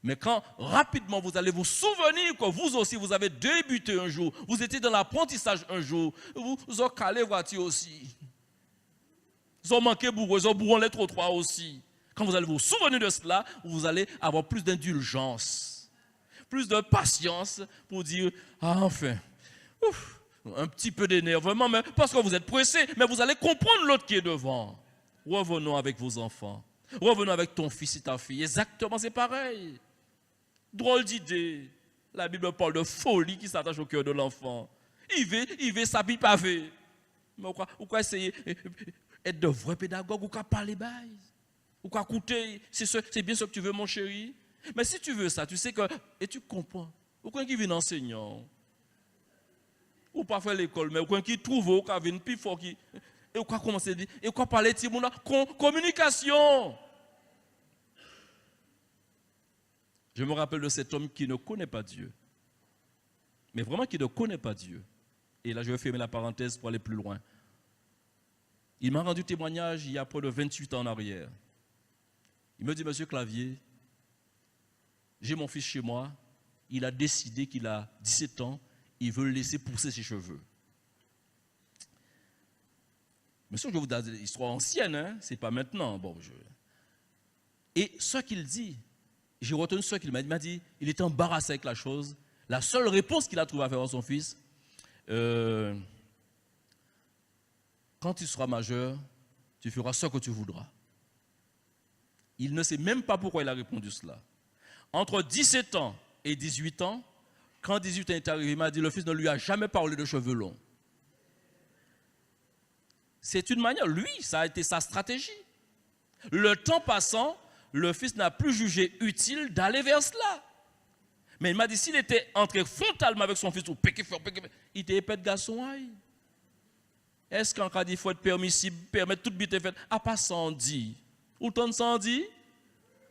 Mais quand rapidement vous allez vous souvenir que vous aussi vous avez débuté un jour, vous étiez dans l'apprentissage un jour, vous avez calé voiture aussi. Vous avez manqué bourreau, vous avez bourré les trottoirs aussi. Quand vous allez vous souvenir de cela, vous allez avoir plus d'indulgence, plus de patience pour dire, ah enfin, ouf, un petit peu d'énervement, mais parce que vous êtes pressé, mais vous allez comprendre l'autre qui est devant. Revenons avec vos enfants, revenons avec ton fils et ta fille, exactement c'est pareil. Drôle d'idée, la Bible parle de folie qui s'attache au cœur de l'enfant. Il veut s'habiller pavé. Mais ou quoi essayer être de vrai pédagogue ou quoi parler bail? Ou quoi écouter, c'est bien ce que tu veux mon chéri. Mais si tu veux ça, tu sais que, et tu comprends. Ou quoi qui vient enseignant. Ou pas faire l'école, mais ou quoi qui trouve, ou quoi vient plus fort qui. Et ou quoi commencer à dire, et quoi parler de monde là, communication. Je me rappelle de cet homme qui ne connaît pas Dieu. Mais vraiment qui ne connaît pas Dieu. Et là, je vais fermer la parenthèse pour aller plus loin. Il m'a rendu témoignage il y a près de 28 ans en arrière. Il me dit, Monsieur Clavier, j'ai mon fils chez moi, il a décidé qu'il a 17 ans, il veut le laisser pousser ses cheveux. Monsieur, je vous donne une histoire ancienne, hein? Ce n'est pas maintenant. Bon, Et ce qu'il dit, j'ai retenu ce qu'il m'a dit, il était embarrassé avec la chose. La seule réponse qu'il a trouvée à faire à son fils, quand tu seras majeur, tu feras ce que tu voudras. Il ne sait même pas pourquoi il a répondu cela. Entre 17 ans et 18 ans, quand 18 ans est arrivé, il m'a dit, le fils ne lui a jamais parlé de cheveux longs. C'est une manière, lui, ça a été sa stratégie. Le temps passant, le fils n'a plus jugé utile d'aller vers cela. Mais il m'a dit, s'il était entré frontalement avec son fils, il était épais de garçon. Est-ce qu'en cas il faut être permissible, permettre toute bite faite? À pas sans dit. Autant sans dit,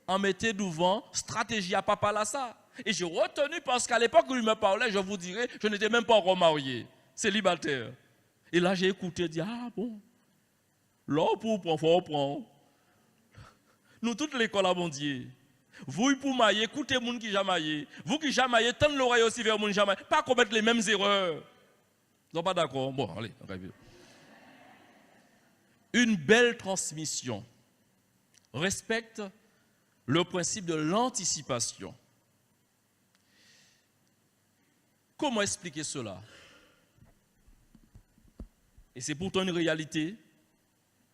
en mettez devant, stratégie à papa là ça. Et j'ai retenu parce qu'à l'époque où il me parlait, je vous dirais, je n'étais même pas encore marié, célibataire. Et là j'ai écouté, dit, ah bon, là pour prendre, faut prendre. Nous toutes l'école à mon Dieu. Vous pour mailler, écoutez les gens qui jamais maillé. Vous qui jamais maillé, tendez l'oreille aussi vers les gens jamais. Pas commettre les mêmes erreurs. Vous n'êtes pas d'accord? Bon, allez, une belle transmission respecte le principe de l'anticipation. Comment expliquer cela? Et c'est pourtant une réalité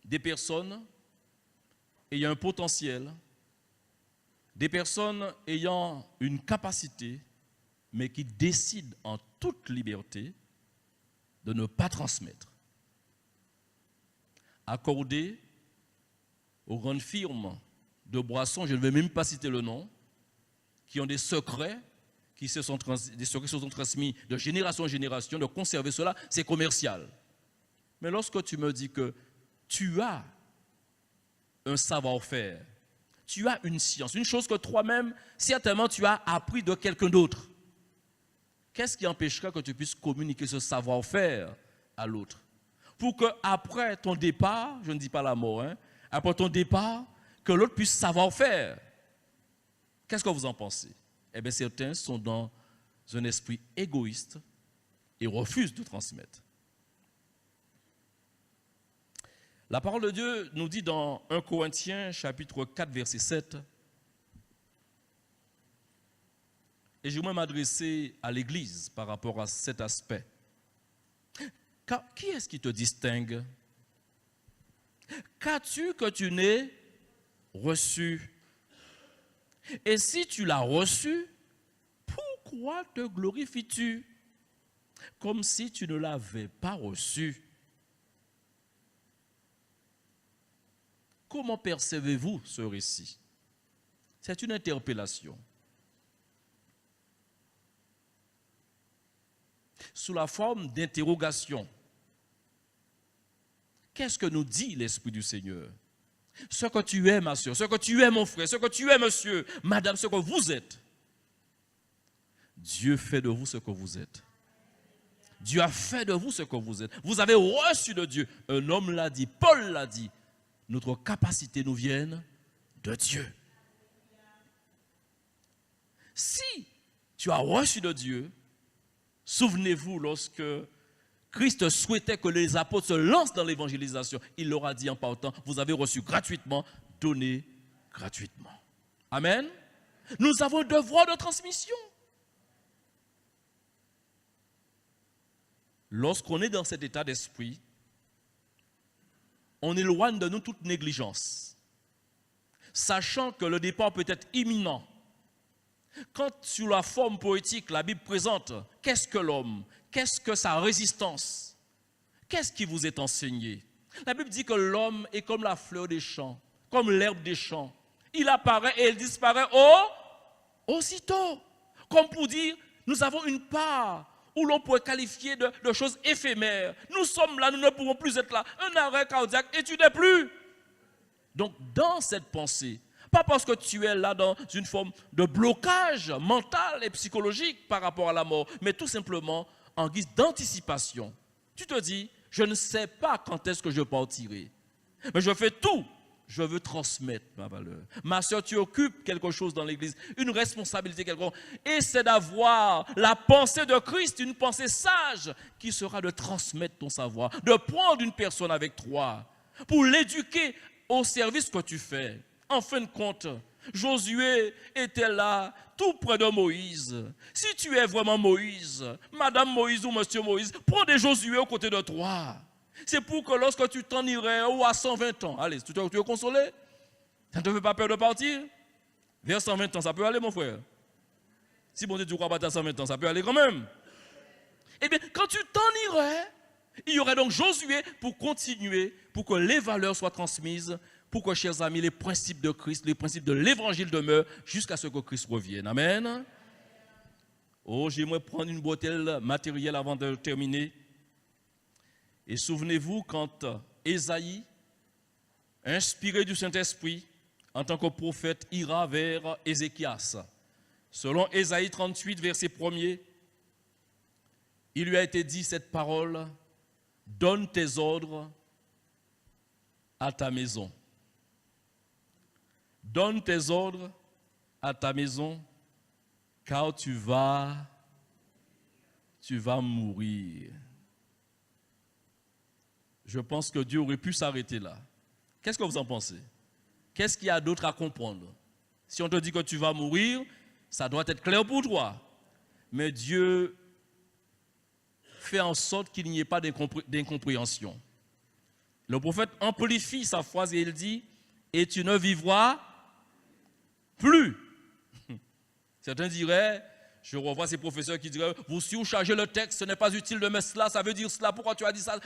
des personnes ayant un potentiel, des personnes ayant une capacité, mais qui décident en toute liberté de ne pas transmettre. Accordé aux grandes firmes de boissons, je ne vais même pas citer le nom, qui ont des secrets qui se sont transmis de génération en génération, de conserver cela, c'est commercial. Mais lorsque tu me dis que tu as un savoir-faire, tu as une science, une chose que toi-même, certainement, tu as appris de quelqu'un d'autre, qu'est-ce qui empêchera que tu puisses communiquer ce savoir-faire à l'autre? Pour qu'après ton départ, je ne dis pas la mort, hein, après ton départ, que l'autre puisse savoir faire. Qu'est-ce que vous en pensez? Eh bien, certains sont dans un esprit égoïste et refusent de transmettre. La parole de Dieu nous dit dans 1 Corinthiens, chapitre 4, verset 7, et je vais m'adresser à l'Église par rapport à cet aspect. Qui est-ce qui te distingue? Qu'as-tu que tu n'aies reçu? Et si tu l'as reçu, pourquoi te glorifies-tu comme si tu ne l'avais pas reçu? comment percevez-vous ce récit? C'est une interpellation. Sous la forme d'interrogation. Qu'est-ce que nous dit l'Esprit du Seigneur? Ce que tu es, ma soeur, ce que tu es, mon frère, ce que tu es, monsieur, madame, ce que vous êtes. Dieu fait de vous ce que vous êtes. Dieu a fait de vous ce que vous êtes. Vous avez reçu de Dieu. Un homme l'a dit, Paul l'a dit. Notre capacité nous vient de Dieu. Si tu as reçu de Dieu, souvenez-vous lorsque Christ souhaitait que les apôtres se lancent dans l'évangélisation, il leur a dit en partant, vous avez reçu gratuitement, donnez gratuitement. Amen. Nous avons un devoir de transmission. Lorsqu'on est dans cet état d'esprit, on éloigne de nous toute négligence, sachant que le départ peut être imminent. Quand sur la forme poétique, la Bible présente, qu'est-ce que l'homme? Qu'est-ce que sa résistance? Qu'est-ce qui vous est enseigné? La Bible dit que l'homme est comme la fleur des champs, comme l'herbe des champs. Il apparaît et il disparaît aussitôt. Comme pour dire, nous avons une part où l'on pourrait qualifier de choses éphémères. Nous sommes là, nous ne pouvons plus être là. Un arrêt cardiaque et tu n'es plus. Donc, dans cette pensée, pas parce que tu es là dans une forme de blocage mental et psychologique par rapport à la mort, mais tout simplement en guise d'anticipation. Tu te dis, je ne sais pas quand est-ce que je partirai, mais je fais tout. Je veux transmettre ma valeur. Ma soeur, tu occupes quelque chose dans l'église, une responsabilité quelconque, et c'est d'avoir la pensée de Christ, une pensée sage, qui sera de transmettre ton savoir, de prendre une personne avec toi, pour l'éduquer au service que tu fais. En fin de compte, Josué était là, tout près de Moïse. Si tu es vraiment Moïse, Madame Moïse ou Monsieur Moïse, prends des Josué aux côtés de toi. C'est pour que lorsque tu t'en irais ou à 120 ans, allez, tu es consolé? Ça ne te fait pas peur de partir? Vers 120 ans, ça peut aller, mon frère. Si bon Dieu, tu crois pas à 120 ans, ça peut aller quand même. Eh bien, quand tu t'en irais, il y aurait donc Josué pour continuer, pour que les valeurs soient transmises, pour que, chers amis, les principes de Christ, les principes de l'évangile demeurent jusqu'à ce que Christ revienne. Amen. Oh, j'aimerais prendre une bretelle matérielle avant de terminer. Et souvenez-vous quand Ésaïe, inspiré du Saint-Esprit, en tant que prophète, ira vers Ézéchias. Selon Ésaïe 38, verset 1er, il lui a été dit cette parole, « Donne tes ordres à ta maison. Donne tes ordres à ta maison, car tu vas mourir. » Je pense que Dieu aurait pu s'arrêter là. Qu'est-ce que vous en pensez? Qu'est-ce qu'il y a d'autre à comprendre? Si on te dit que tu vas mourir, ça doit être clair pour toi. Mais Dieu fait en sorte qu'il n'y ait pas d'incompréhension. Le prophète amplifie sa phrase et il dit « Et tu ne vivras plus ». Certains diraient, je revois ces professeurs qui diraient « Vous surchargez le texte, ce n'est pas utile de mettre cela, ça veut dire cela, pourquoi tu as dit ça ?»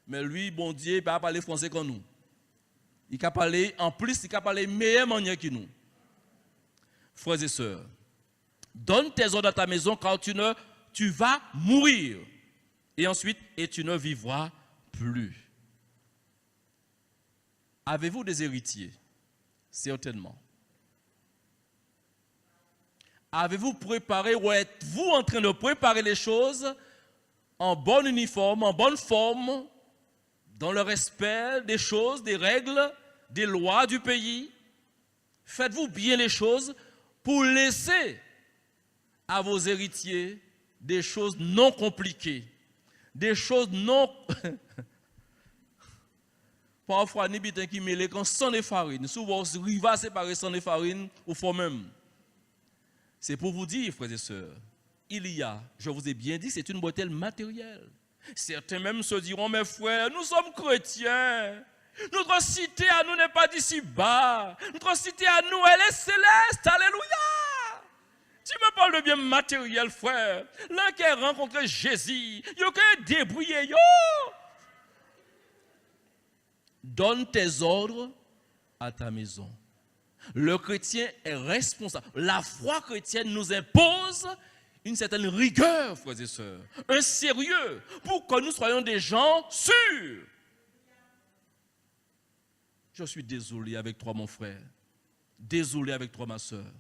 Mais lui, bon Dieu, il ne peut pas parler français comme nous. Il peut parler, en plus, il peut parler meilleure manière que nous. Frères et sœurs, donne tes ordres à ta maison car tu vas mourir. Et ensuite, et tu ne vivras plus. Avez-vous des héritiers? Certainement. Avez-vous préparé ou êtes-vous en train de préparer les choses en bon uniforme, en bonne forme, dans le respect des choses, des règles, des lois du pays? Faites-vous bien les choses pour laisser à vos héritiers des choses non compliquées, des choses non... Parfois, ni bitin qui mêle quand sans et farine, souvent riva séparé sans et farine ou fort même. C'est pour vous dire, frères et sœurs, il y a, je vous ai bien dit, c'est une bretelle matérielle. Certains même se diront, mes frères, nous sommes chrétiens. Notre cité à nous n'est pas d'ici bas. Notre cité à nous, elle est céleste. Alléluia. Tu me parles de bien matériel, frère. L'un qui a rencontré Jésus, il y a qu'un débrouillé. Donne tes ordres à ta maison. Le chrétien est responsable. La foi chrétienne nous impose une certaine rigueur, frères et sœurs, un sérieux, pour que nous soyons des gens sûrs. Je suis désolé avec toi, mon frère. Désolé avec toi, ma sœur.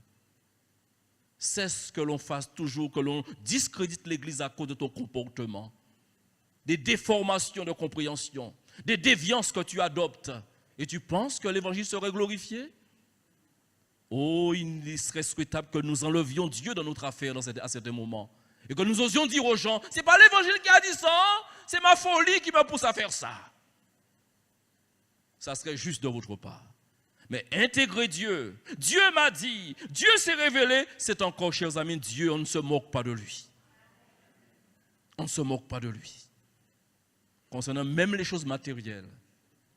C'est ce que l'on fasse toujours, que l'on discrédite l'Église à cause de ton comportement. Des déformations de compréhension, des déviances que tu adoptes. Et tu penses que l'Évangile serait glorifié? Oh, il serait souhaitable que nous enlevions Dieu dans notre affaire à certains moments. Et que nous osions dire aux gens, ce n'est pas l'Évangile qui a dit ça, c'est ma folie qui me pousse à faire ça. Ça serait juste de votre part. Mais intégrer Dieu, Dieu m'a dit, Dieu s'est révélé, c'est encore, chers amis, Dieu, on ne se moque pas de lui. On ne se moque pas de lui. Concernant même les choses matérielles,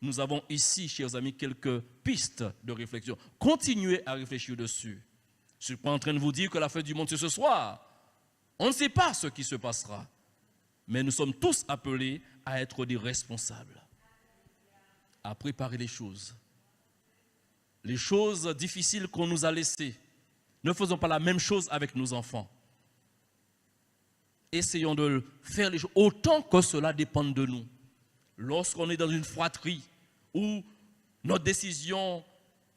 nous avons ici, chers amis, quelques pistes de réflexion. Continuez à réfléchir dessus. Je ne suis pas en train de vous dire que la fête du monde, c'est ce soir. On ne sait pas ce qui se passera. Mais nous sommes tous appelés à être des responsables, à préparer les choses. Les choses difficiles qu'on nous a laissées. Ne faisons pas la même chose avec nos enfants. Essayons de faire les choses autant que cela dépend de nous. Lorsqu'on est dans une fratrie où notre décision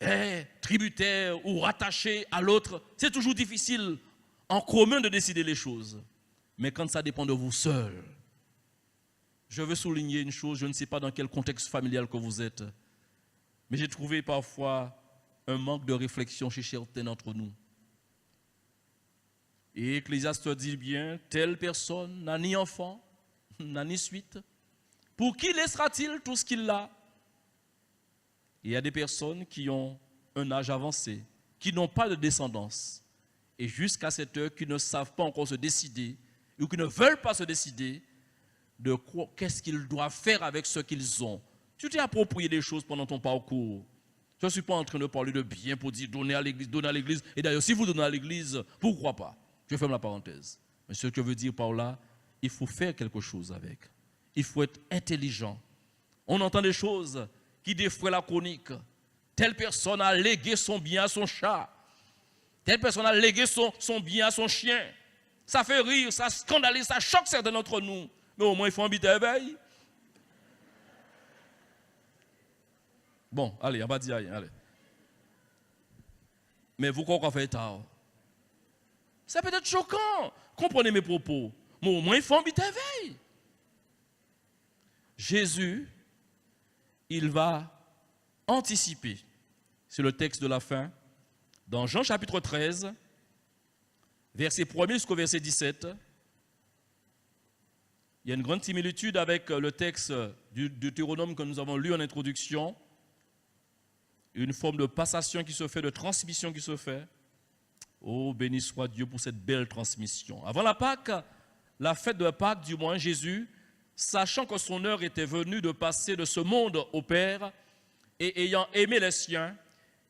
est tributaire ou rattachée à l'autre, c'est toujours difficile en commun de décider les choses. Mais quand ça dépend de vous seul, je veux souligner une chose, je ne sais pas dans quel contexte familial que vous êtes, mais j'ai trouvé parfois un manque de réflexion chez certains d'entre nous. Et Ecclésiaste dit bien, telle personne n'a ni enfant, n'a ni suite. Pour qui laissera-t-il tout ce qu'il a? Il y a des personnes qui ont un âge avancé, qui n'ont pas de descendance. Et jusqu'à cette heure, qui ne savent pas encore se décider, ou qui ne veulent pas se décider, de quoi, qu'est-ce qu'ils doivent faire avec ce qu'ils ont. Tu t'es approprié des choses pendant ton parcours. Je ne suis pas en train de parler de bien pour dire donner à l'église. Et d'ailleurs, si vous donnez à l'église, pourquoi pas? Je ferme la parenthèse. Mais ce que je veux dire par là, il faut faire quelque chose avec. Il faut être intelligent. On entend des choses qui défraient la chronique. Telle personne a légué son bien à son chat. Telle personne a légué son bien à son chien. Ça fait rire, ça scandalise, ça choque certains d'entre nous. Mais au moins, il faut habiter éveil. Bon, allez, on va dire rien, allez. Mais vous croyez qu'on fait tard? Ça peut être choquant. Comprenez mes propos. Mais au moins, il faut habiter éveil. Jésus, il va anticiper. C'est le texte de la fin. Dans Jean chapitre 13, verset 1er jusqu'au verset 17, il y a une grande similitude avec le texte du Deutéronome que nous avons lu en introduction. Une forme de passation qui se fait, de transmission qui se fait. Oh, béni soit Dieu pour cette belle transmission. Avant la Pâque, la fête de Pâques, du moins Jésus, sachant que son heure était venue de passer de ce monde au Père, et ayant aimé les siens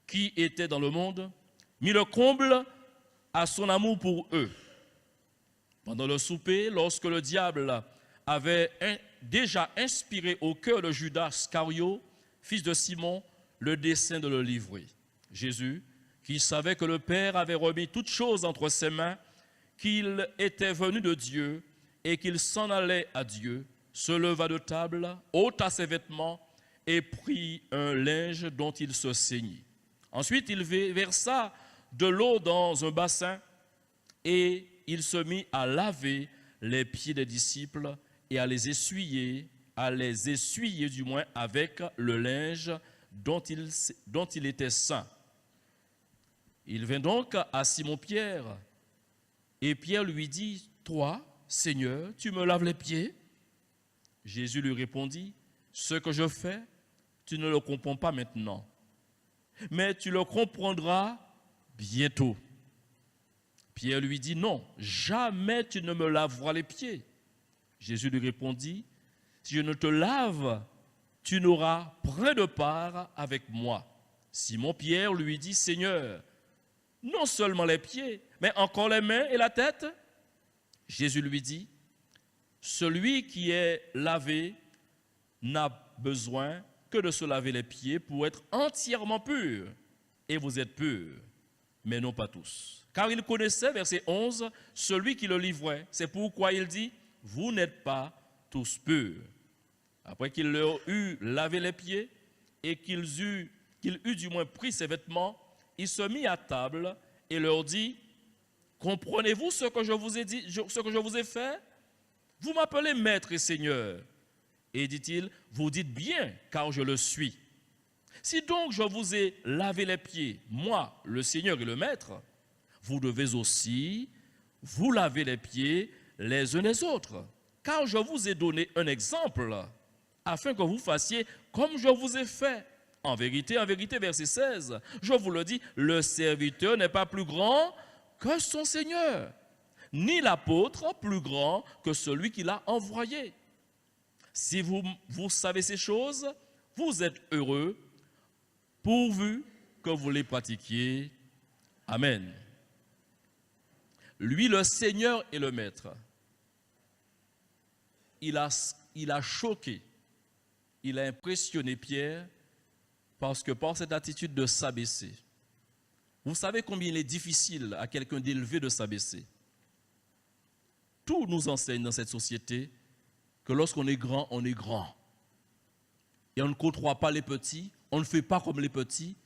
qui étaient dans le monde, mit le comble à son amour pour eux. Pendant le souper, lorsque le diable avait déjà inspiré au cœur de Judas Iscario, fils de Simon, le dessein de le livrer. Jésus, qui savait que le Père avait remis toutes choses entre ses mains, qu'il était venu de Dieu et qu'il s'en allait à Dieu, se leva de table, ôta ses vêtements et prit un linge dont il se ceignit. Ensuite, il versa de l'eau dans un bassin et il se mit à laver les pieds des disciples et à les essuyer du moins avec le linge dont il était saint. Il vint donc à Simon-Pierre et Pierre lui dit, « Toi, Seigneur, tu me laves les pieds ?» Jésus lui répondit, « Ce que je fais, tu ne le comprends pas maintenant, mais tu le comprendras bientôt. » Pierre lui dit, « Non, jamais tu ne me laveras les pieds. » Jésus lui répondit, « Si je ne te lave, tu n'auras point de part avec moi. » Simon-Pierre lui dit, « Seigneur, non seulement les pieds, mais encore les mains et la tête. » Jésus lui dit, « Celui qui est lavé n'a besoin que de se laver les pieds pour être entièrement pur. Et vous êtes purs, mais non pas tous. Car il connaissait, verset 11, celui qui le livrait. C'est pourquoi il dit, vous n'êtes pas tous purs. Après qu'il leur eut lavé les pieds et qu'il eut du moins pris ses vêtements, il se mit à table et leur dit, comprenez-vous ce que je vous ai dit, ce que je vous ai fait? Vous m'appelez maître et seigneur. Et dit-il, vous dites bien, car je le suis. Si donc je vous ai lavé les pieds, moi, le Seigneur et le Maître, vous devez aussi vous laver les pieds les uns les autres. Car je vous ai donné un exemple, afin que vous fassiez comme je vous ai fait. En vérité, verset 16, je vous le dis, le serviteur n'est pas plus grand que son Seigneur, ni l'apôtre plus grand que celui qui l'a envoyé. Si vous savez ces choses, vous êtes heureux, pourvu que vous les pratiquiez. Amen. Lui, le Seigneur et le Maître, il a choqué, il a impressionné Pierre, parce que par cette attitude de s'abaisser, vous savez combien il est difficile à quelqu'un d'élever de s'abaisser. Tout nous enseigne dans cette société que lorsqu'on est grand, on est grand. Et on ne côtoie pas les petits, on ne fait pas comme les petits,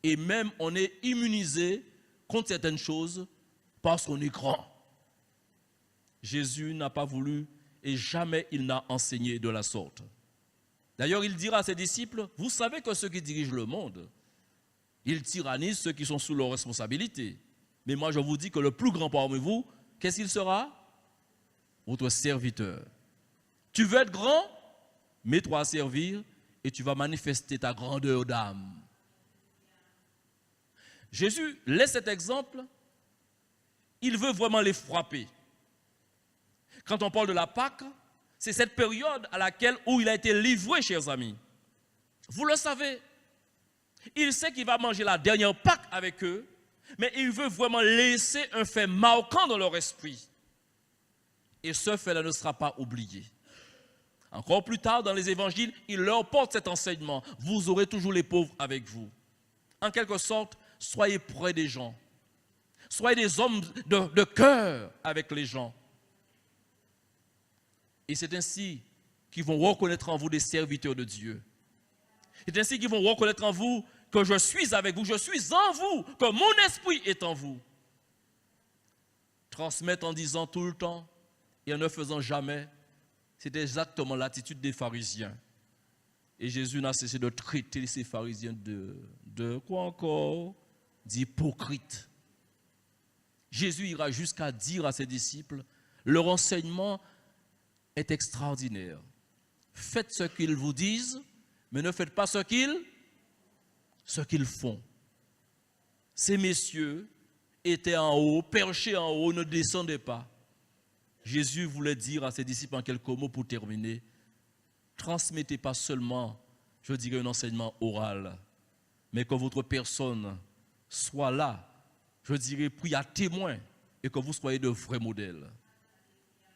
et même on est immunisé contre certaines choses parce qu'on est grand. Jésus n'a pas voulu et jamais il n'a enseigné de la sorte. D'ailleurs, il dira à ses disciples, vous savez que ceux qui dirigent le monde, ils tyrannisent ceux qui sont sous leur responsabilité. Mais moi, je vous dis que le plus grand parmi vous, qu'est-ce qu'il sera? Votre serviteur. Tu veux être grand? Mets-toi à servir et tu vas manifester ta grandeur d'âme. Jésus laisse cet exemple. Il veut vraiment les frapper. Quand on parle de la Pâque, c'est cette période à laquelle où il a été livré, chers amis. Vous le savez. Il sait qu'il va manger la dernière Pâque avec eux, mais il veut vraiment laisser un fait marquant dans leur esprit. Et ce fait-là ne sera pas oublié. Encore plus tard dans les évangiles, il leur porte cet enseignement. Vous aurez toujours les pauvres avec vous. En quelque sorte, soyez près des gens. Soyez des hommes de cœur avec les gens. Et c'est ainsi qu'ils vont reconnaître en vous des serviteurs de Dieu. C'est ainsi qu'ils vont reconnaître en vous que je suis avec vous, je suis en vous, que mon esprit est en vous. Transmettre en disant tout le temps et en ne faisant jamais, c'est exactement l'attitude des pharisiens. Et Jésus n'a cessé de traiter ces pharisiens de quoi encore? D'hypocrites. Jésus ira jusqu'à dire à ses disciples, leur enseignement est extraordinaire. Faites ce qu'ils vous disent, mais ne faites pas ce qu'ils font. Ces messieurs étaient en haut, perchés en haut, ne descendaient pas. Jésus voulait dire à ses disciples en quelques mots pour terminer, transmettez pas seulement, je dirais, un enseignement oral, mais que votre personne soit là, je dirais, pris à témoin et que vous soyez de vrais modèles.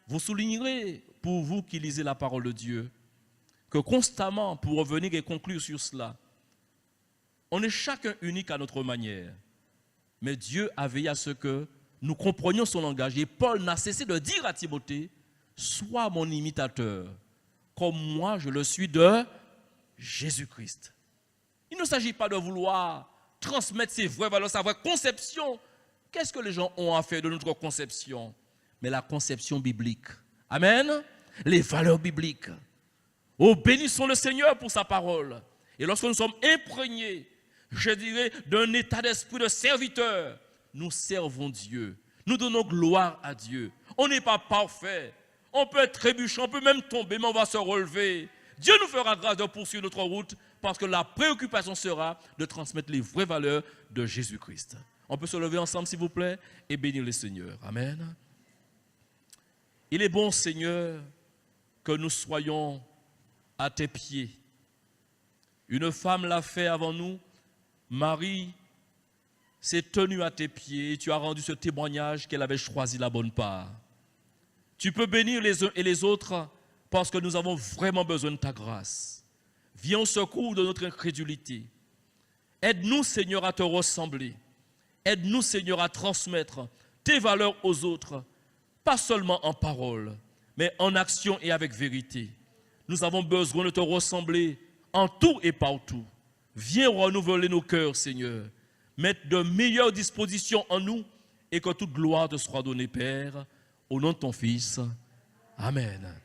Vous soulignerez, pour vous qui lisez la parole de Dieu, que constamment, pour revenir et conclure sur cela, on est chacun unique à notre manière. Mais Dieu a veillé à ce que nous comprenions son langage. Et Paul n'a cessé de dire à Timothée, sois mon imitateur, comme moi je le suis de Jésus-Christ. Il ne s'agit pas de vouloir transmettre ses vraies valeurs, sa vraie conception. Qu'est-ce que les gens ont à faire de notre conception? Mais la conception biblique. Amen. Les valeurs bibliques. Oh, bénissons le Seigneur pour sa parole. Et lorsque nous sommes imprégnés, je dirais, d'un état d'esprit de serviteur, nous servons Dieu. Nous donnons gloire à Dieu. On n'est pas parfait. On peut être trébuchant, on peut même tomber, mais on va se relever. Dieu nous fera grâce de poursuivre notre route parce que la préoccupation sera de transmettre les vraies valeurs de Jésus-Christ. On peut se lever ensemble, s'il vous plaît, et bénir le Seigneur. Amen. Il est bon, Seigneur, que nous soyons à tes pieds. Une femme l'a fait avant nous. Marie s'est tenue à tes pieds et tu as rendu ce témoignage qu'elle avait choisi la bonne part. Tu peux bénir les uns et les autres parce que nous avons vraiment besoin de ta grâce. Viens au secours de notre incrédulité. Aide-nous, Seigneur, à te ressembler. Aide-nous, Seigneur, à transmettre tes valeurs aux autres, pas seulement en parole, mais en action et avec vérité. Nous avons besoin de te ressembler en tout et partout. Viens renouveler nos cœurs, Seigneur. Mettre de meilleures dispositions en nous et que toute gloire te soit donnée, Père, au nom de ton Fils. Amen.